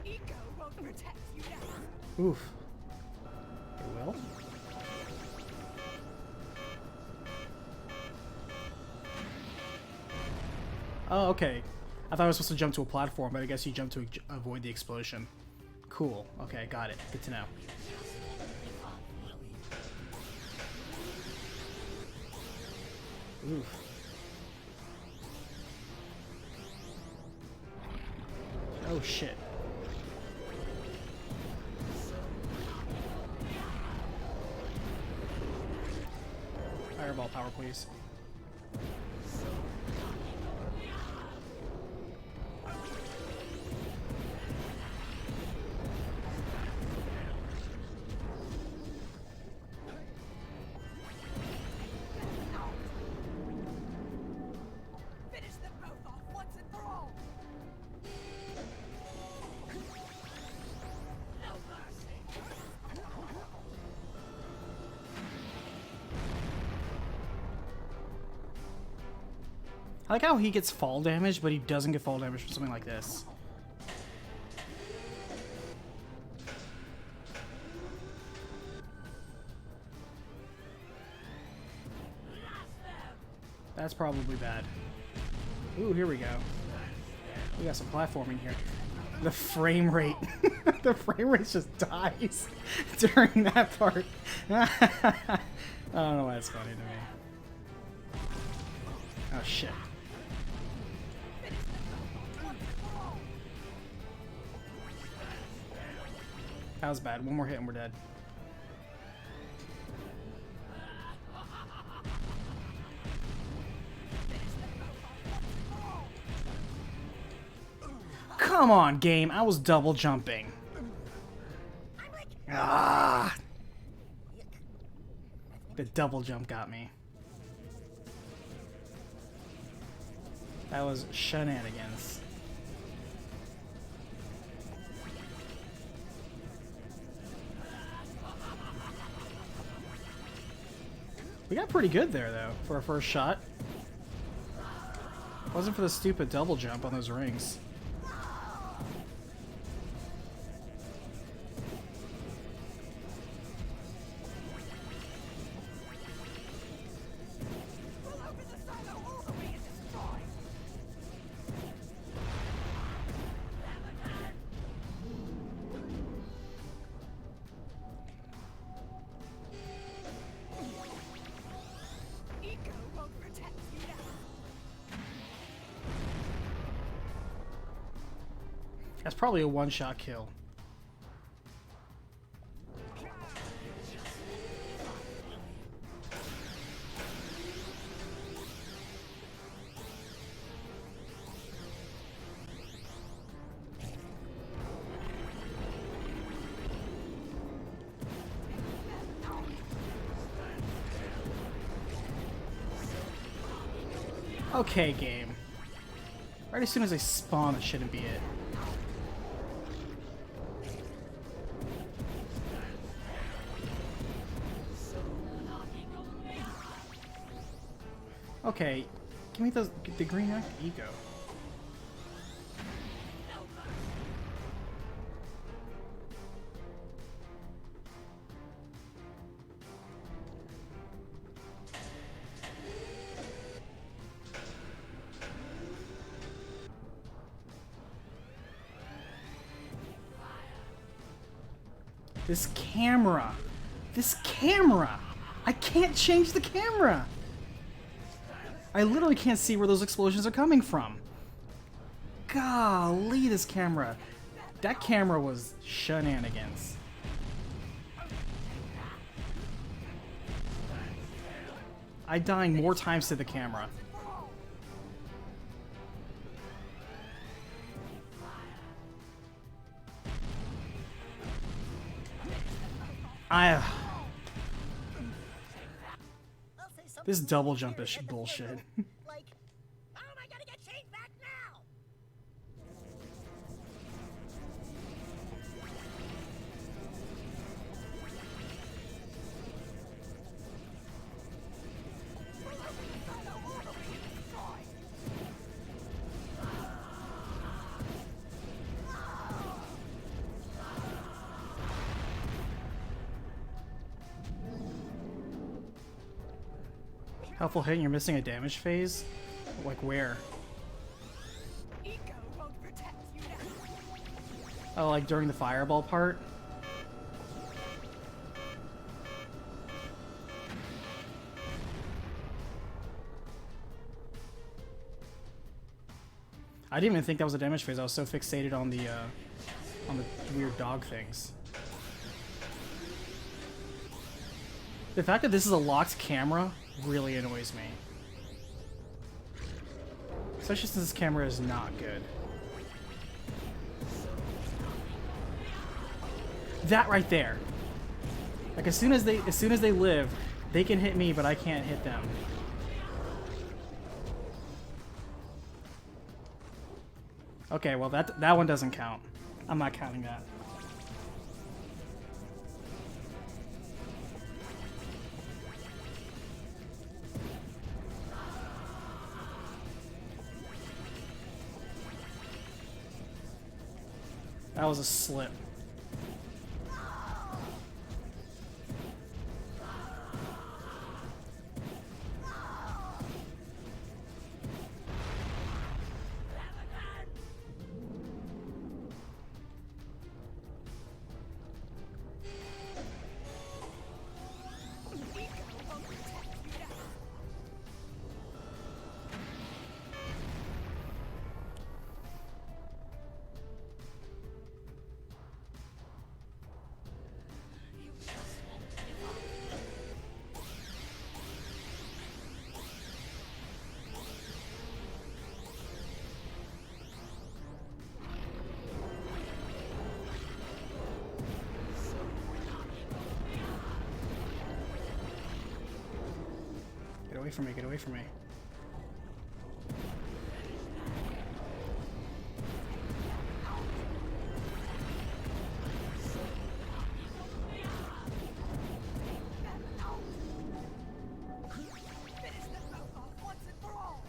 Eco won't protect you now. Oof. It will? Oh, okay. I thought I was supposed to jump to a platform, but I guess you jump to avoid the explosion. Cool. Okay, got it. Good to know. Oof. Oh shit. Fireball power, please. Finish them both off once and for all. No mercy. I like how he gets fall damage, but he doesn't get fall damage from something like this. That's probably bad. Ooh, here we go. We got some platforming here. The frame rate. The frame rate just dies during that part. I don't know why it's funny to me. Oh, shit. That was bad. One more hit and we're dead. Come on, game. I was double jumping. Ah! The double jump got me. That was shenanigans. We got pretty good there, though, for our first shot. Wasn't for the stupid double jump on those rings. That's probably a one-shot kill. Okay, game. Right as soon as I spawn, that shouldn't be it. Okay, give me the green ego. This camera! This camera! I can't change the camera! I literally can't see where those explosions are coming from. Golly, this camera. That camera was shenanigans. I'm dying more times to the camera. This double jump is bullshit. Like, how am I gonna get Shane back now? Helpful hit and you're missing a damage phase? Like where? Oh, like during the fireball part? I didn't even think that was a damage phase. I was so fixated on the weird dog things. The fact that this is a locked camera really annoys me. Especially since this camera is not good. That right there. Like as soon as they live, they can hit me, but I can't hit them. Okay, well that one doesn't count. I'm not counting that. That was a slip. Get away from me, get away from me. Finish them both off once and for all.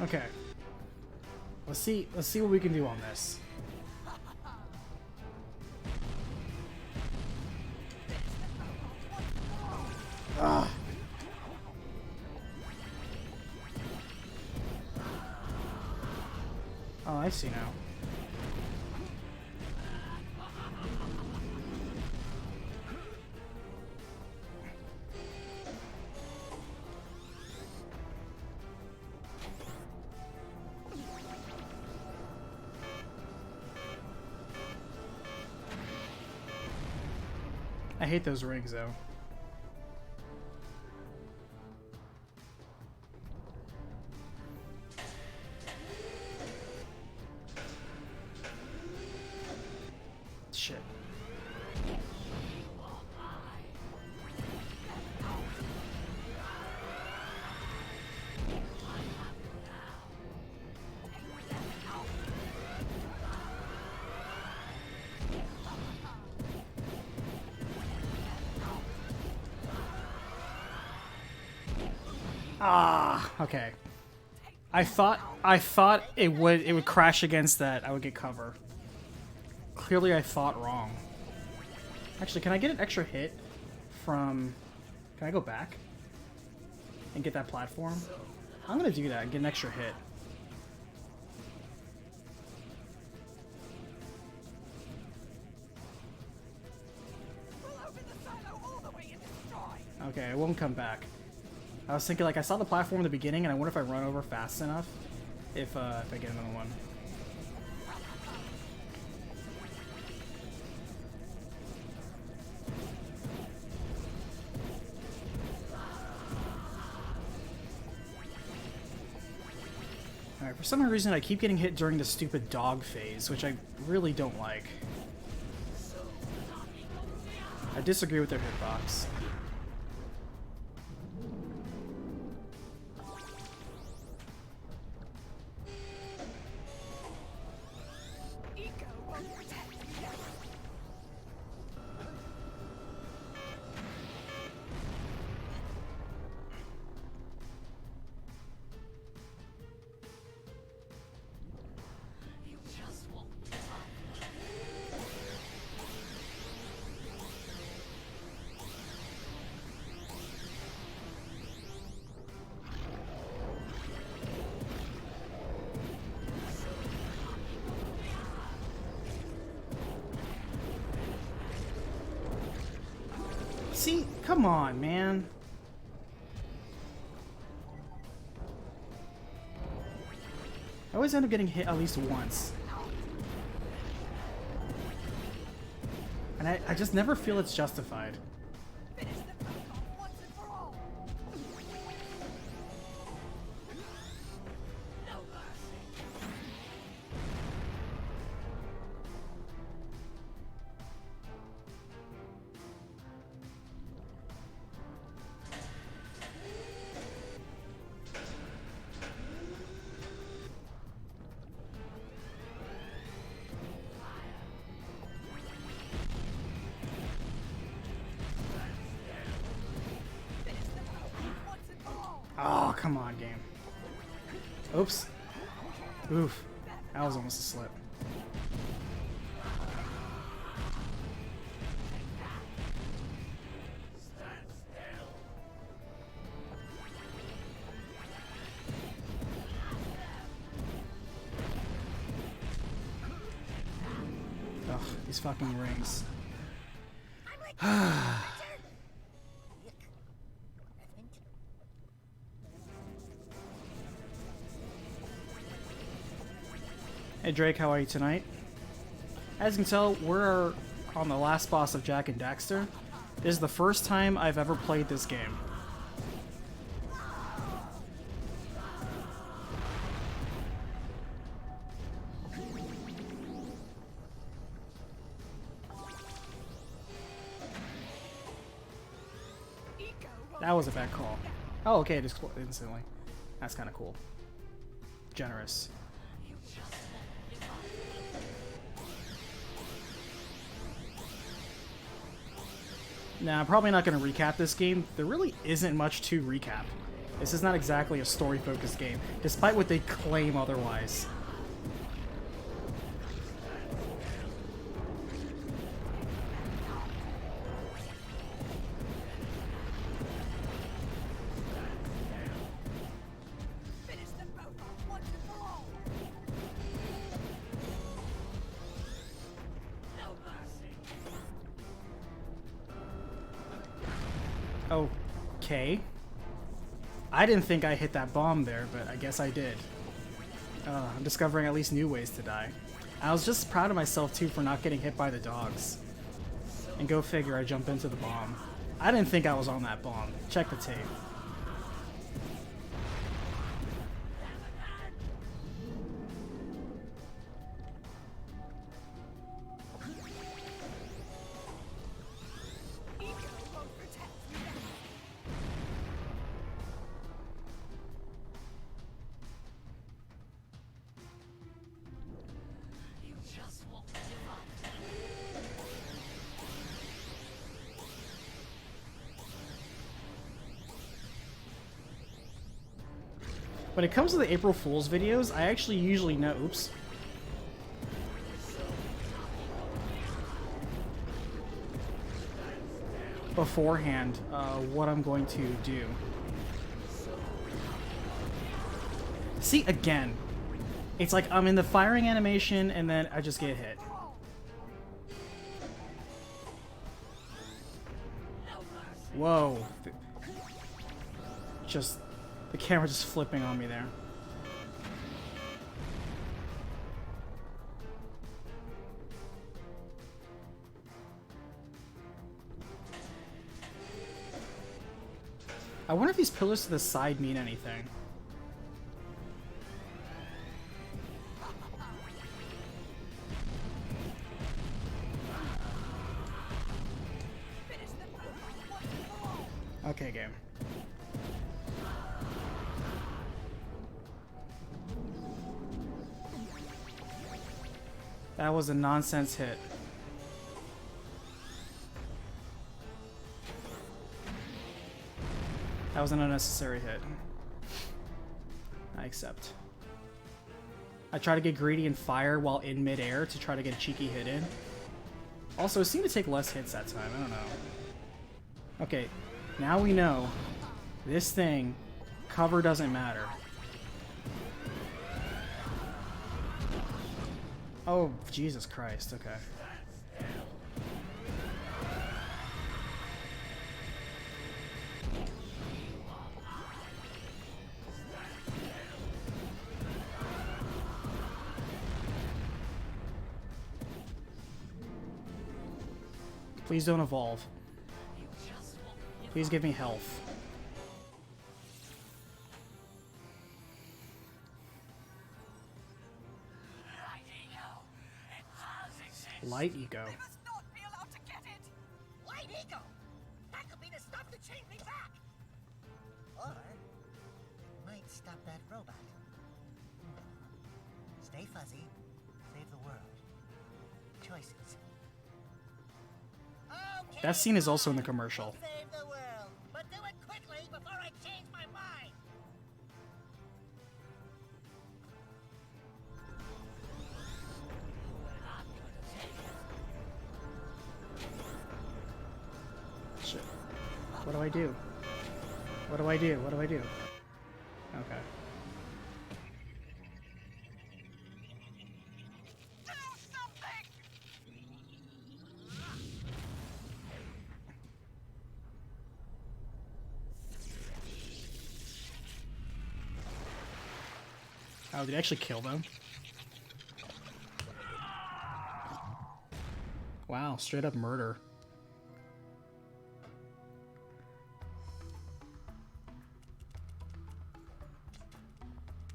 Okay. Let's see what we can do on this. Ugh. Oh, I see now. I hate those rings, though. Shit. Ah, okay. I thought it would crash against that. I would get cover. Clearly I thought wrong. Actually, can I get an extra hit from... Can I go back? And get that platform? I'm gonna do that and get an extra hit. We'll open the silo all the way and destroy. Okay, it won't come back. I was thinking, like, I saw the platform in the beginning, and I wonder if I run over fast enough if I get another one. Alright, for some reason I keep getting hit during the stupid dog phase, which I really don't like. I disagree with their hitbox. Eco won't protect you now. You just won't give up. See? Come on, man. I always end up getting hit at least once. And I just never feel it's justified. Finish them both off once and for all. No mercy. come on, game. Oops. Oof. That was almost a slip. Ugh, these fucking rings. Hey Drake, how are you tonight? As you can tell, we're on the last boss of Jack and Daxter. This is the first time I've ever played this game. That was a bad call. Oh, okay, it exploded instantly. That's kind of cool. Generous. Nah, I'm probably not going to recap this game. There really isn't much to recap. This is not exactly a story-focused game, despite what they claim otherwise. Okay. I didn't think I hit that bomb there, but I guess I did. I'm discovering at least new ways to die. I was just proud of myself, too, for not getting hit by the dogs. And go figure, I jump into the bomb. I didn't think I was on that bomb. Check the tape. When it comes to the April Fool's videos, I actually usually know... Oops. Beforehand, what I'm going to do. See, again. It's like I'm in the firing animation and then I just get hit. Whoa. Just... The camera just flipping on me there. I wonder if these pillars to the side mean anything. Okay, game. That was a nonsense hit. That was an unnecessary hit. I accept. I try to get greedy and fire while in midair to try to get a cheeky hit in. Also, it seemed to take less hits that time. I don't know. Okay, now we know this thing, cover doesn't matter. Oh, Jesus Christ, okay. Please don't evolve. Please give me health. Light ego. They must not be allowed to get it! Light ego? That could be the stuff to change me back! Or it might stop that robot. Stay fuzzy, save the world. Choices. Okay, That scene is also in the commercial. save the world, but do it quickly before I change my mind! What do I do? What do I do? What do I do? Okay. Oh, did he actually kill them? Wow, straight up murder.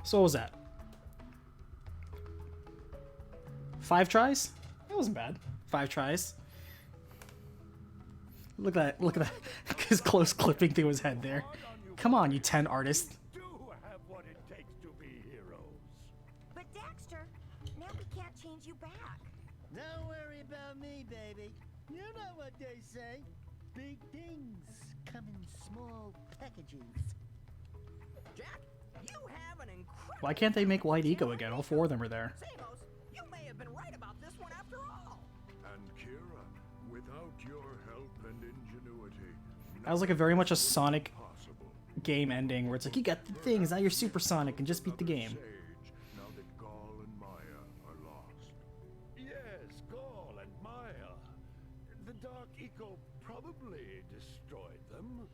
So what was that? 5 tries? That wasn't bad. 5 tries. Look at that, look at that. His close clipping through his head there. Come on, you 10 artist. Do have what it takes to be heroes. But Daxter, now we can't change you back. Don't worry about me, baby. You know what they say. Big things come in small packages. Jack, you have an incredible... Why can't they make White Eco again? All 4 of them are there. Samos, you may have been right about this one after all. And Kira, without your help and ingenuity, That was like a very much a Sonic possible. game ending where it's like, you got the things, now you're Super Sonic and just beat the game. Sage, now that Gaul and Maya are lost. Yes, Gaul and Maya. The Dark Eco probably destroyed them.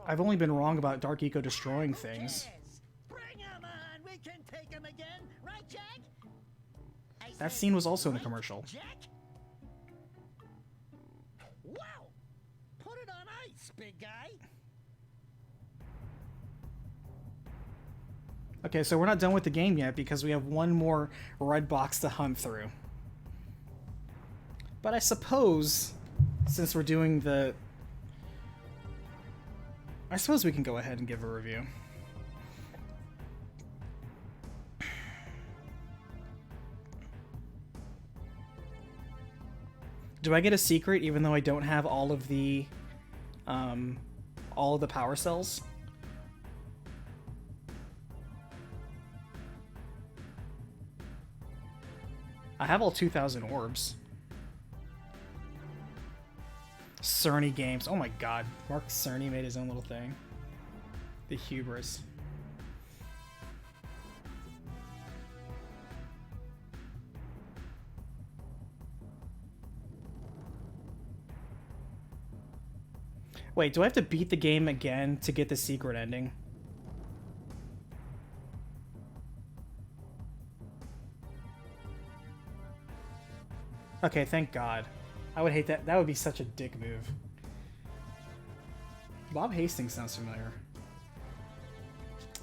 I've only been wrong about Dark Eco destroying things. Yes. Bring 'em on. We can take 'em again. Right, Jack? I That said, scene was also in the right, commercial. Jack? Wow. Put it on ice, big guy. Okay, so we're not done with the game yet because we have one more red box to hunt through. But I suppose, since we're doing the... I suppose we can go ahead and give a review. Do I get a secret even though I don't have all of the power cells? I have all 2,000 orbs. Cerny Games. Oh my god. Mark Cerny made his own little thing. The hubris. Wait, do I have to beat the game again to get the secret ending? Okay, thank God. I would hate that. That would be such a dick move. Bob Hastings sounds familiar.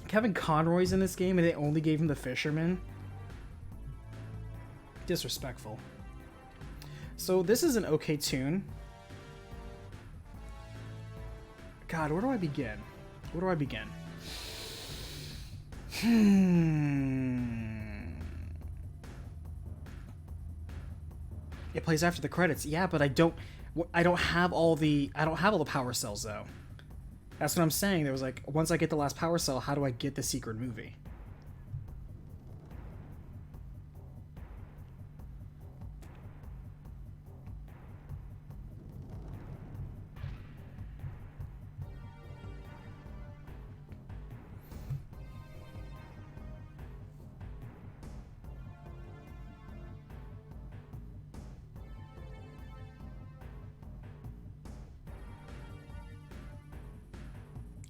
Kevin Conroy's in this game and they only gave him the fisherman. Disrespectful. So this is an okay tune. God, where do I begin? Where do I begin? It plays after the credits. Yeah, but I don't have all the power cells though. That's what I'm saying. There was like, once I get the last power cell, how do I get the secret movie?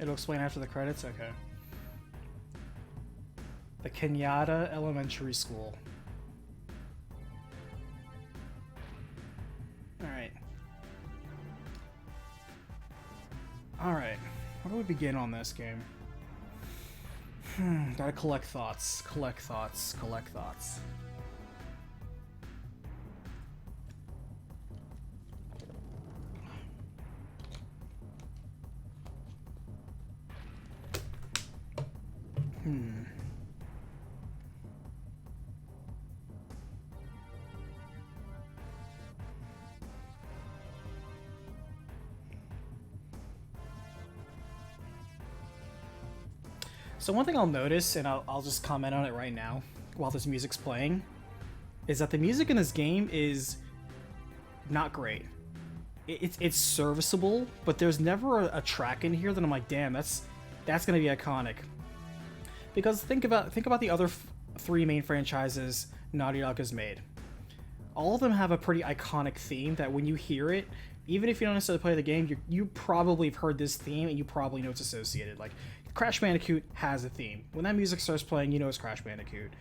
It'll explain after the credits? Okay. The Kenyatta Elementary School. Alright. Alright. Where do we begin on this game? Gotta collect thoughts. Collect thoughts. Collect thoughts. So one thing I'll notice, and I'll just comment on it right now while this music's playing, is that the music in this game is not great. it's serviceable, but there's never a track in here that I'm like, damn, that's gonna be iconic. Because think about the other three main franchises Naughty Dog has made. All of them have a pretty iconic theme that when you hear it, even if you don't necessarily play the game, you probably have heard this theme and you probably know it's associated. Like, Crash Bandicoot has a theme. When that music starts playing, you know it's Crash Bandicoot.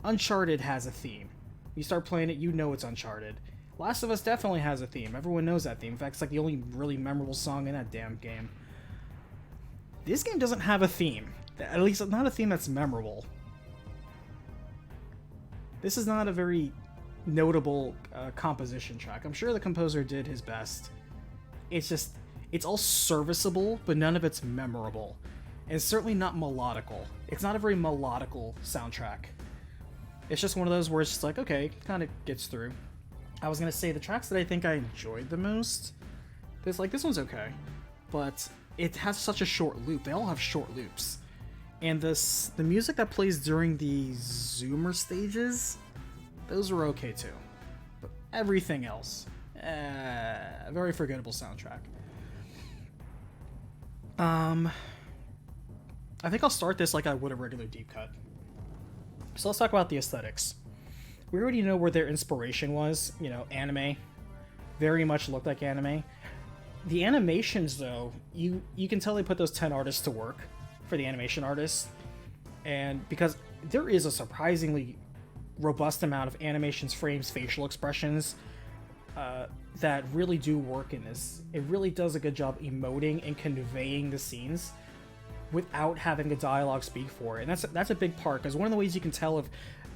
Uncharted has a theme. You start playing it, you know it's Uncharted. Last of Us definitely has a theme. Everyone knows that theme. In fact, it's like the only really memorable song in that damn game. This game doesn't have a theme. At least not a theme that's memorable. This is not a very notable composition track. I'm sure the composer did his best. It's all serviceable, but none of it's memorable. And it's certainly not melodical. It's not a very melodical soundtrack. It's just one of those where it's just like, okay, kind of gets through. I was gonna say the tracks that I think I enjoyed the most, this one's okay, but it has such a short loop. They all have short loops, and the music that plays during the zoomer stages, those were okay too. But everything else, a very forgettable soundtrack. I think I'll start this like I would a regular deep cut. So let's talk about the aesthetics. We already know where their inspiration was, anime. Very much looked like anime. The animations, though, you can tell they put those 10 artists to work for the animation artists. And because there is a surprisingly robust amount of animations, frames, facial expressions that really do work in this. It really does a good job emoting and conveying the scenes without having the dialogue speak for it. And that's a big part, because one of the ways you can tell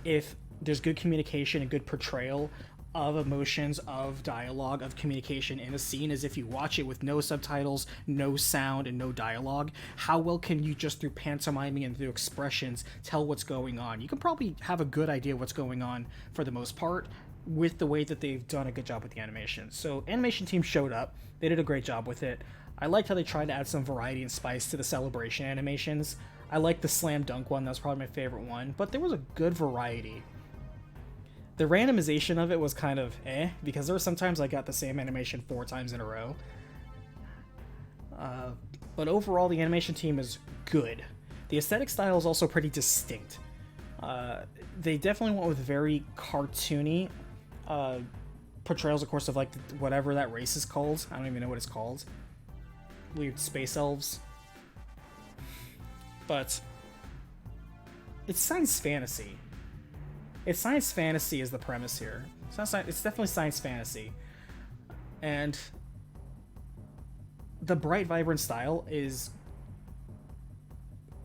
if there's good communication and good portrayal of emotions, of dialogue, of communication in a scene is if you watch it with no subtitles, no sound, and no dialogue. How well can you, just through pantomiming and through expressions, tell what's going on? You can probably have a good idea what's going on for the most part with the way that they've done a good job with the animation. So animation team showed up. They did a great job with it. I liked how they tried to add some variety and spice to the celebration animations. I liked the slam dunk one. That was probably my favorite one, but there was a good variety. The randomization of it was kind of because there were sometimes I got the same animation 4 times in a row. But overall, the animation team is good. The aesthetic style is also pretty distinct. They definitely went with very cartoony portrayals, of course, of like whatever that race is called. I don't even know what it's called. Weird space elves. But it's science fantasy. It's science fantasy is the premise here. It's definitely science fantasy. And the bright, vibrant style is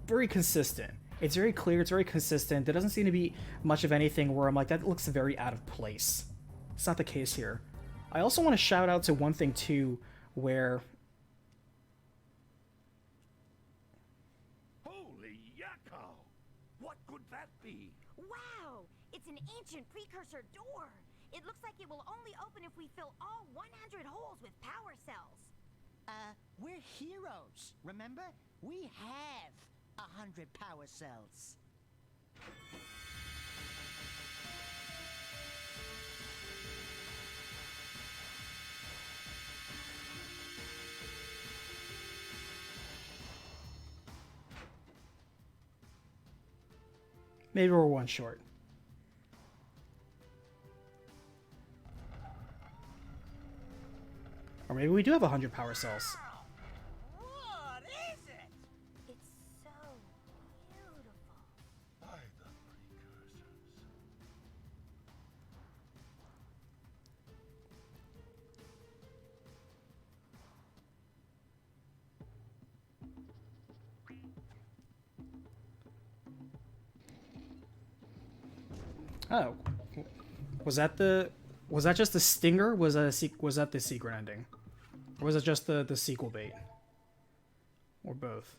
very consistent. It's very clear, it's very consistent. There doesn't seem to be much of anything where I'm like, that looks very out of place. It's not the case here. I also want to shout out to one thing too, where... Holy yakko! What could that be? Wow! It's an ancient precursor door. It looks like it will only open if we fill all 100 holes with power cells. We're heroes, remember? We have 100 power cells. Maybe we're one short. Or maybe we do have 100 power cells. What is it? It's so beautiful. By the precursors. Oh, was that just the stinger? Was that the secret ending, or was it just the sequel bait, or both?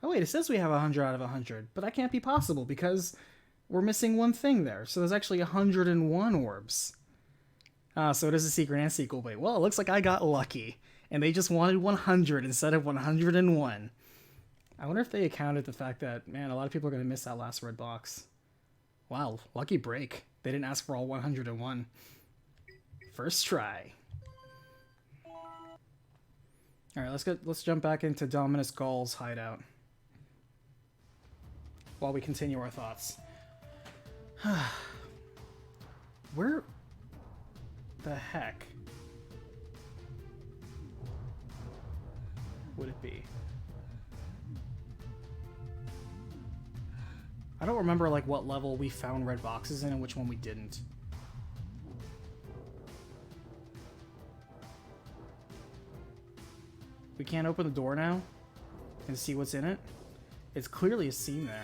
Oh wait, it says we have 100 out of 100, but that can't be possible because we're missing one thing there. So there's actually 101 orbs. So it is a secret and sequel bait. Well, it looks like I got lucky. and they just wanted 100 instead of 101. I wonder if they accounted the fact that, man, a lot of people are going to miss that last red box. Wow, lucky break. They didn't ask for all 101. First try. All right, let's jump back into Dominus Gaul's hideout while we continue our thoughts. Where the heck would it be? I don't remember like what level we found red boxes in and which one we didn't. We can't open the door now and see what's in it. It's clearly a scene there.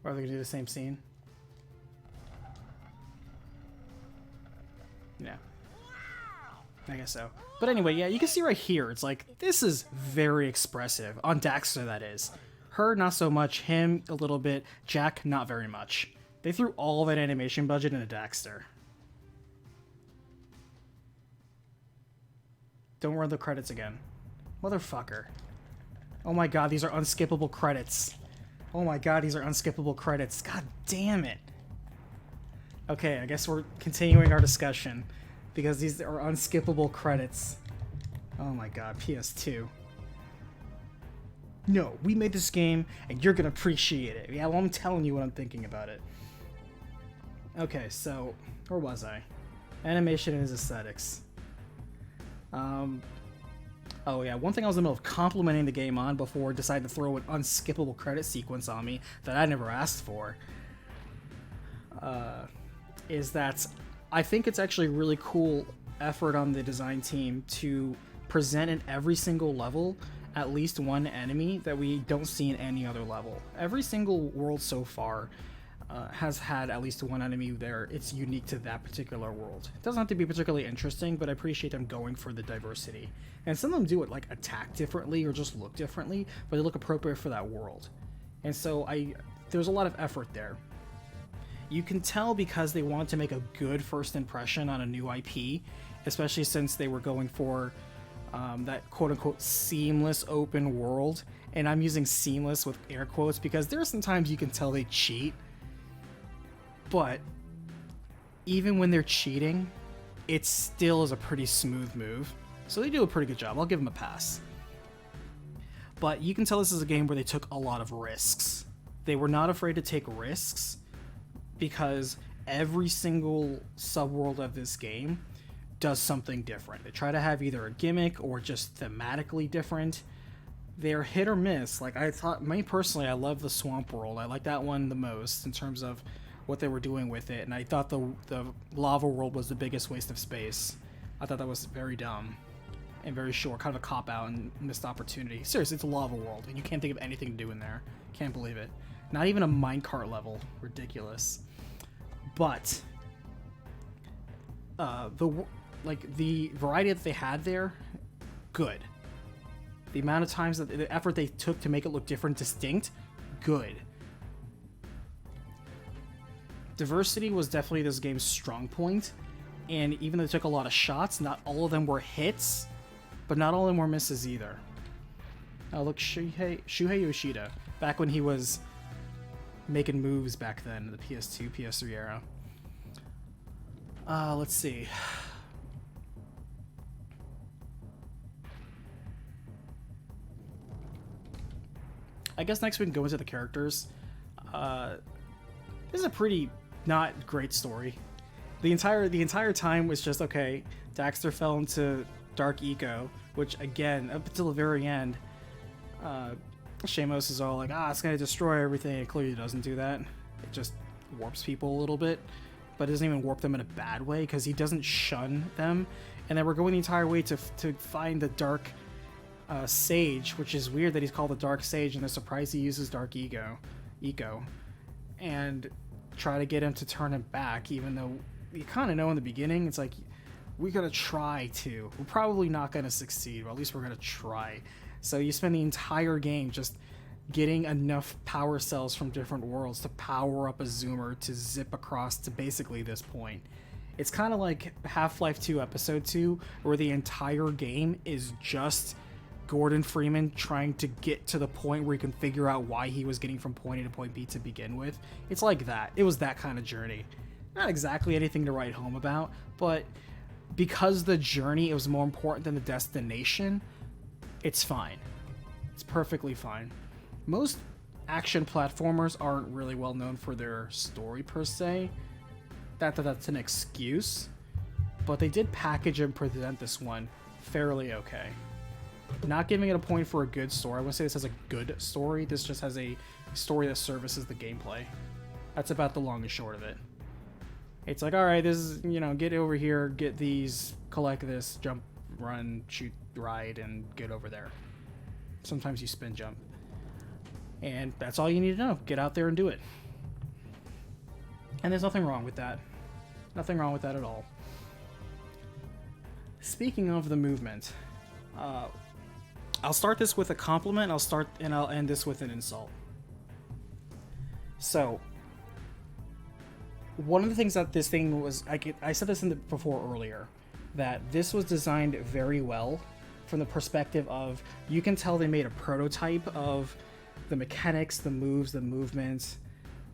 Or are they gonna do the same scene? Yeah. I guess so. But anyway, yeah, you can see right here, it's like, this is very expressive. On Daxter, that is. Her, not so much. Him, a little bit. Jack, not very much. They threw all that animation budget into Daxter. Don't run the credits again. Motherfucker. Oh my god, these are unskippable credits. Oh my god, these are unskippable credits. God damn it. Okay, I guess we're continuing our discussion. Because these are unskippable credits. Oh my god, PS2. No, we made this game, and you're gonna appreciate it. Yeah, well, I'm telling you what I'm thinking about it. Okay, so, where was I? Animation and his aesthetics. Oh yeah, one thing I was in the middle of complimenting the game on before I decided to throw an unskippable credit sequence on me that I never asked for, is that I think it's actually a really cool effort on the design team to present in every single level at least one enemy that we don't see in any other level. Every single world so far has had at least one enemy there. It's unique to that particular world. It doesn't have to be particularly interesting, but I appreciate them going for the diversity. And some of them do it, like attack differently or just look differently, but they look appropriate for that world. And so there's a lot of effort there. You can tell because they wanted to make a good first impression on a new IP, especially since they were going for that quote-unquote seamless open world. And I'm using seamless with air quotes because there are some times you can tell they cheat. But even when they're cheating, it still is a pretty smooth move. So they do a pretty good job. I'll give them a pass. But you can tell this is a game where they took a lot of risks. They were not afraid to take risks because every single subworld of this game does something different. They try to have either a gimmick or just thematically different. They're hit or miss. Like, I thought, me personally, I love the swamp world. I like that one the most in terms of what they were doing with it, and I thought the lava world was the biggest waste of space. I thought that was very dumb and very short, kind of a cop-out and missed opportunity. Seriously, it's a lava world, and you can't think of anything to do in there. Can't believe it. Not even a minecart level. Ridiculous. But the variety that they had there, good. The amount of times that the effort they took to make it look different, distinct, good. Diversity was definitely this game's strong point, and even though they took a lot of shots, not all of them were hits, but not all of them were misses either. Oh, look, Shuhei Yoshida, back when he was making moves back then, the PS2, PS3 era. Let's see. I guess next we can go into the characters. This is a pretty not great story. The entire time was just, okay, Daxter fell into Dark Eco, which again, up until the very end, Shamos is all like, it's gonna destroy everything. It clearly doesn't do that. It just warps people a little bit, but it doesn't even warp them in a bad way because he doesn't shun them. And then we're going the entire way to find the Dark Sage, which is weird that he's called the Dark Sage, and they're surprised he uses Dark Eco, and try to get him to turn him back, even though you kind of know in the beginning, it's like, we're gonna try to. We're probably not gonna succeed, but at least we're gonna try. So you spend the entire game just getting enough power cells from different worlds to power up a zoomer to zip across to basically this point. It's kind of like Half-Life 2 Episode 2, where the entire game is just Gordon Freeman trying to get to the point where he can figure out why he was getting from point A to point B to begin with. It's like that. It was that kind of journey. Not exactly anything to write home about, but because the journey was more important than the destination, it's fine. It's perfectly fine. Most action platformers aren't really well known for their story per se. That's an excuse, but they did package and present this one fairly okay. Not giving it a point for a good story. I wouldn't say this has a good story. This just has a story that services the gameplay. That's about the long and short of it. It's like, all right, this is, get over here, get these, collect this, jump, run, shoot, ride, and get over there. Sometimes you spin jump. And that's all you need to know. Get out there and do it. And there's nothing wrong with that. Nothing wrong with that at all. Speaking of the movement, I'll start this with a compliment. I'll end this with an insult. So, one of the things that this thing was, I said this before earlier, that this was designed very well from the perspective of, you can tell they made a prototype of the mechanics, the moves, the movements,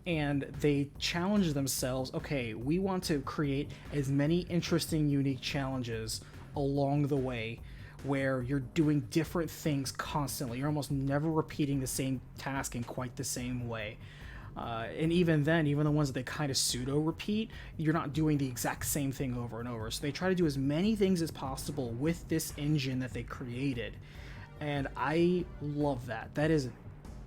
and they challenged themselves. Okay, we want to create as many interesting, unique challenges along the way where you're doing different things constantly. You're almost never repeating the same task in quite the same way. And even then, even the ones that they kind of pseudo-repeat, you're not doing the exact same thing over and over. So they try to do as many things as possible with this engine that they created. And I love that. That is a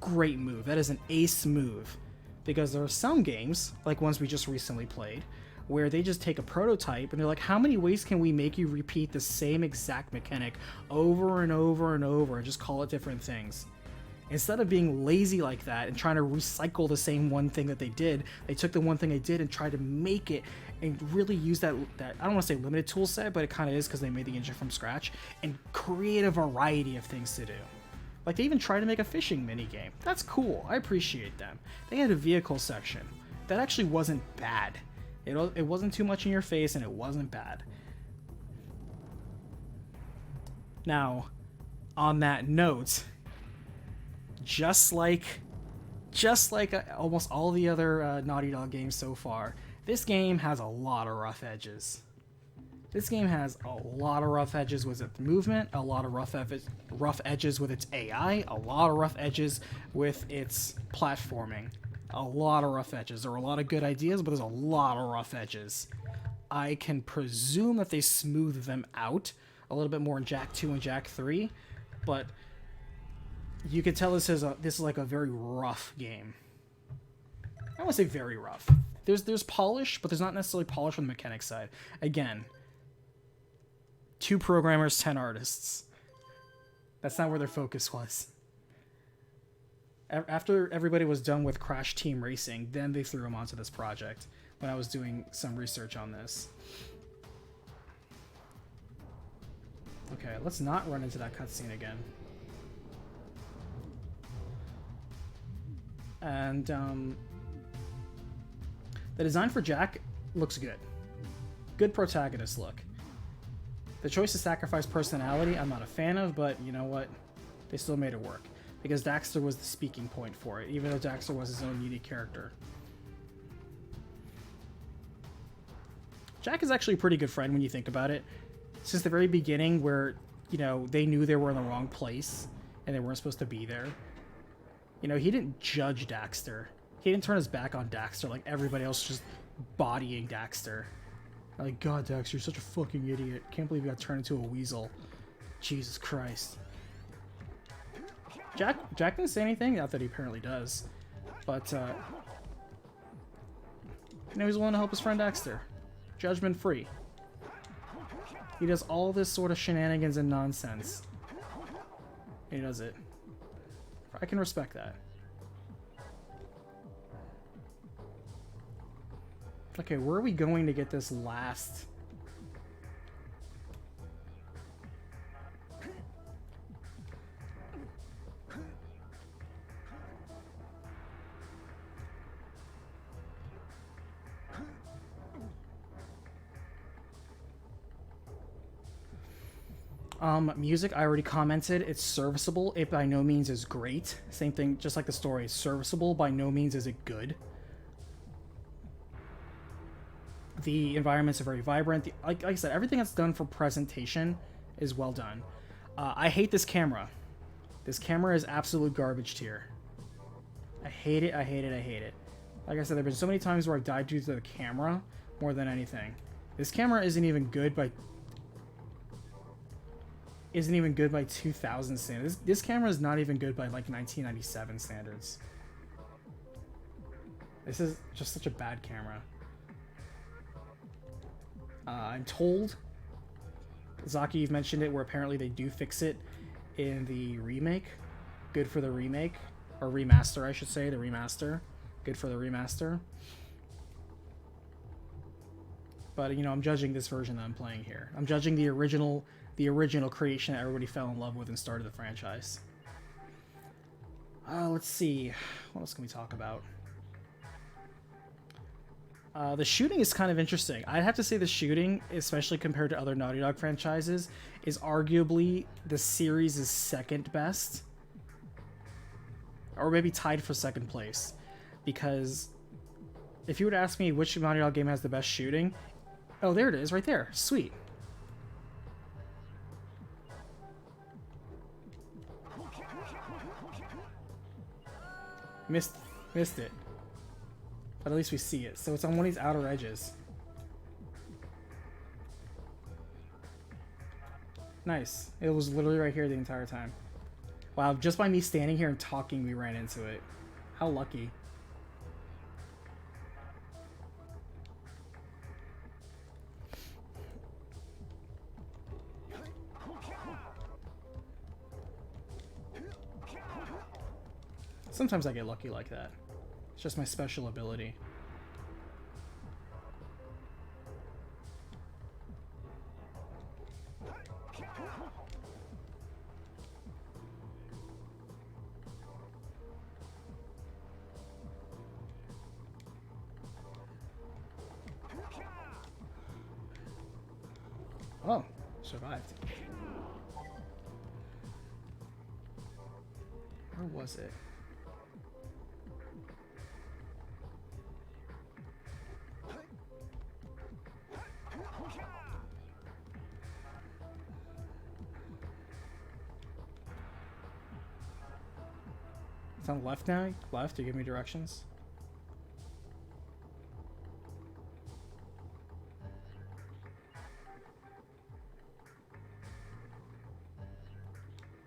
great move. That is an ace move. Because there are some games, like ones we just recently played, where they just take a prototype and they're like, how many ways can we make you repeat the same exact mechanic over and over and over and just call it different things? Instead of being lazy like that and trying to recycle the same one thing that they did, they took the one thing they did and tried to make it and really use that I don't want to say limited tool set, but it kind of is because they made the engine from scratch, and create a variety of things to do. Like, they even tried to make a fishing minigame. That's cool. I appreciate them. They had a vehicle section. That actually wasn't bad. It wasn't too much in your face, and it wasn't bad. Now, on that note, just like almost all the other Naughty Dog games so far, this game has a lot of rough edges. This game has a lot of rough edges with its movement, a lot of rough edges with its AI, a lot of rough edges with its platforming. A lot of rough edges. There are a lot of good ideas, but there's a lot of rough edges. I can presume that they smooth them out a little bit more in Jak 2 and Jak 3, but you can tell this is like a very rough game. I don't want to say very rough. There's polish, but there's not necessarily polish on the mechanics side. Again, 2 programmers, 10 artists. That's not where their focus was. After everybody was done with Crash Team Racing, then they threw him onto this project when I was doing some research on this. Okay, let's not run into that cutscene again. And the design for Jak looks good. Good protagonist look. The choice to sacrifice personality, I'm not a fan of, but you know what? They still made it work. Because Daxter was the speaking point for it, even though Daxter was his own unique character. Jak is actually a pretty good friend when you think about it. Since the very beginning where, they knew they were in the wrong place and they weren't supposed to be there. He didn't judge Daxter. He didn't turn his back on Daxter like everybody else just bodying Daxter. Like, God, Daxter, you're such a fucking idiot. Can't believe you got turned into a weasel. Jesus Christ. Jak didn't say anything, not that he apparently does, but he's willing to help his friend Daxter, judgment free. He does all this sort of shenanigans and nonsense. He does it. I can respect that. Okay, where are we going to get this last Music, I already commented. It's serviceable. It by no means is great. Same thing, just like the story. It's serviceable. By no means is it good. The environments are very vibrant. Like I said, everything that's done for presentation is well done. I hate this camera. This camera is absolute garbage tier. I hate it, I hate it, I hate it. Like I said, there have been so many times where I've died due to the camera more than anything. This camera isn't even good by 2000 standards. This camera is not even good by like 1997 standards. This is just such a bad camera. I'm told, Zaki, you've mentioned it, where apparently they do fix it in the remake. Good for the remake. Or remaster, I should say. The remaster. Good for the remaster. But, you know, I'm judging this version that I'm playing here. I'm judging the original creation that everybody fell in love with and started the franchise. Let's see. What else can we talk about? The shooting is kind of interesting. I'd have to say the shooting, especially compared to other Naughty Dog franchises, is arguably the series' second best. Or maybe tied for second place. Because if you were to ask me which Naughty Dog game has the best shooting... Oh, there it is, right there. Sweet. Missed it. But at least we see it. So it's on one of these outer edges. Nice. It was literally right here the entire time. Wow, just by me standing here and talking, we ran into it. How lucky. Sometimes I get lucky like that. It's just my special ability. Oh, survived. Where was it? It's on left now? Left? You give me directions?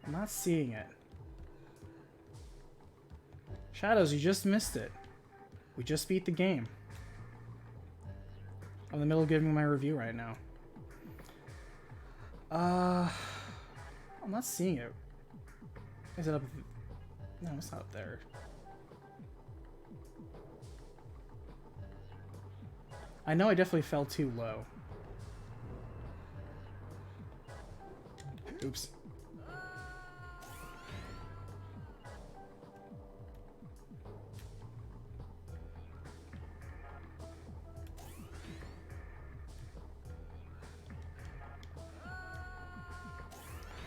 I'm not seeing it. Shadows, you just missed it. We just beat the game. I'm in the middle of giving my review right now. I'm not seeing it. Is it up? No, it's not there. I know I definitely fell too low. Oops.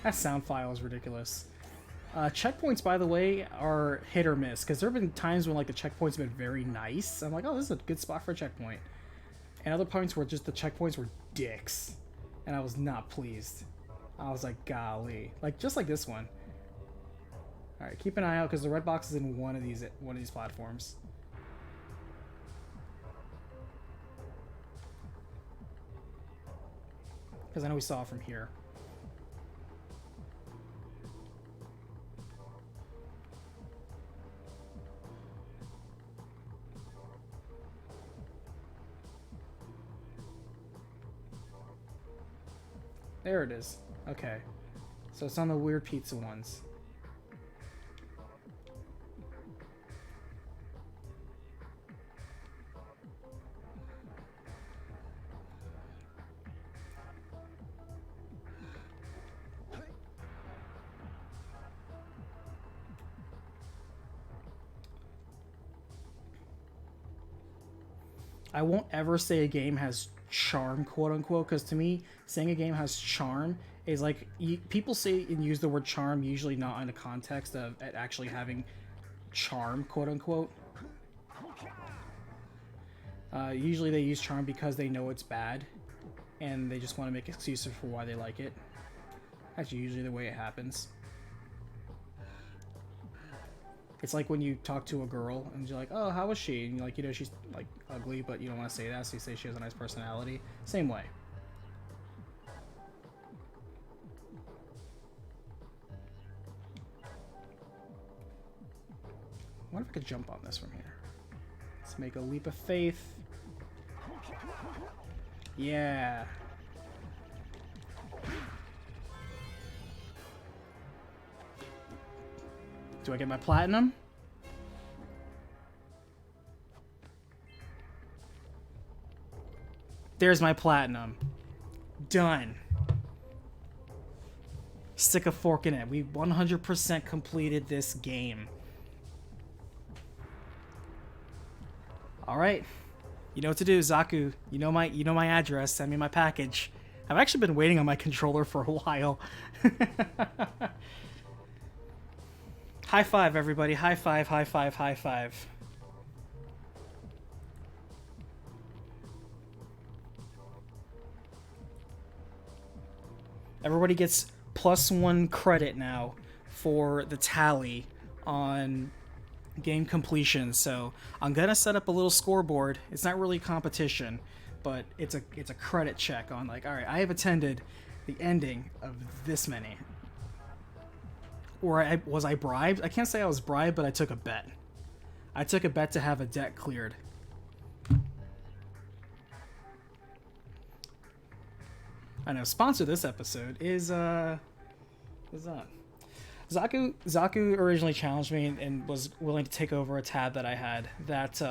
That sound file is ridiculous. Checkpoints, by the way, are hit or miss, because there have been times when like the checkpoints have been very nice. I'm like, oh, this is a good spot for a checkpoint. And other points where just the checkpoints were dicks, and I was not pleased. I was like, golly, like just like this one. All right, keep an eye out because the red box is in one of these platforms. Because I know we saw it from here. There it is. Okay. So it's on the weird pizza ones. I won't ever say a game has charm, quote unquote, because to me, saying a game has charm is like people say and use the word charm usually not in the context of it actually having charm, quote unquote. Usually they use charm because they know it's bad and they just want to make excuses for why they like it. That's usually the way it happens. It's like when you talk to a girl and you're like, oh, how was she? And you're like, you know, she's like ugly, but you don't want to say that, so you say she has a nice personality. Same way. I wonder if I could jump on this from here. Let's make a leap of faith. Yeah. Do I get my platinum? There's my platinum. Done. Stick a fork in it. We 100% completed this game. All right. You know what to do, Zaku. You know my address. Send me my package. I've actually been waiting on my controller for a while. High five, everybody. High five, high five, high five. Everybody gets +1 credit now for the tally on game completion. So I'm gonna set up a little scoreboard. It's not really competition, but it's a credit check on like, all right, I have attended the ending of this many. Or was I bribed? I can't say I was bribed, but I took a bet. I took a bet to have a debt cleared. I know. Sponsor this episode is what's that? Zaku originally challenged me and was willing to take over a tab that I had that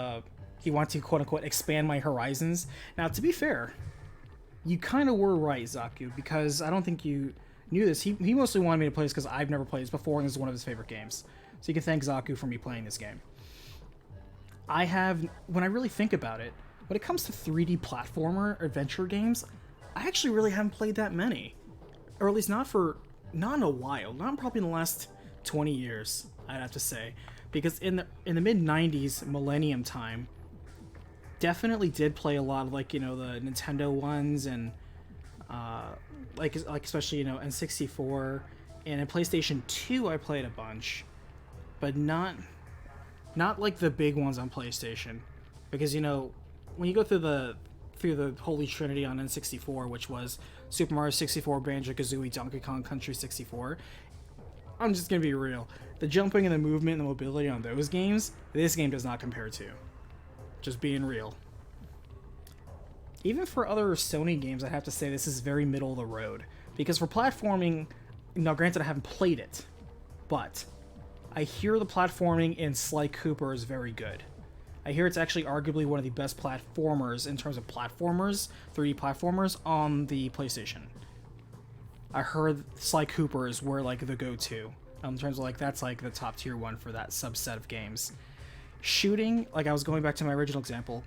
he wanted to quote unquote expand my horizons. Now, to be fair, you kind of were right, Zaku, because I don't think you knew this. He mostly wanted me to play this because I've never played this before and this is one of his favorite games. So you can thank Zaku for me playing this game. When I really think about it, when it comes to 3D platformer adventure games, I actually really haven't played that many. Or at least not in a while. Not probably in the last 20 years, I'd have to say. Because in the mid-90s, Millennium time, definitely did play a lot of, like, you know, the Nintendo ones and like especially, you know, N64, and in PlayStation 2 I played a bunch, but not like the big ones on PlayStation, because, you know, when you go through the Holy Trinity on N64, which was Super Mario 64, Banjo-Kazooie, Donkey Kong Country 64, I'm just gonna be real, the jumping and the movement and the mobility on those games, this game does not compare to. Just being real. Even for other Sony games, I have to say this is very middle of the road. Because for platforming, now granted I haven't played it, but I hear the platforming in Sly Cooper is very good. I hear it's actually arguably one of the best platformers in terms of platformers, 3D platformers, on the PlayStation. I heard Sly Cooper is where, like, the go-to. In terms of, like, that's, like, the top tier one for that subset of games. Shooting, like I was going back to my original example,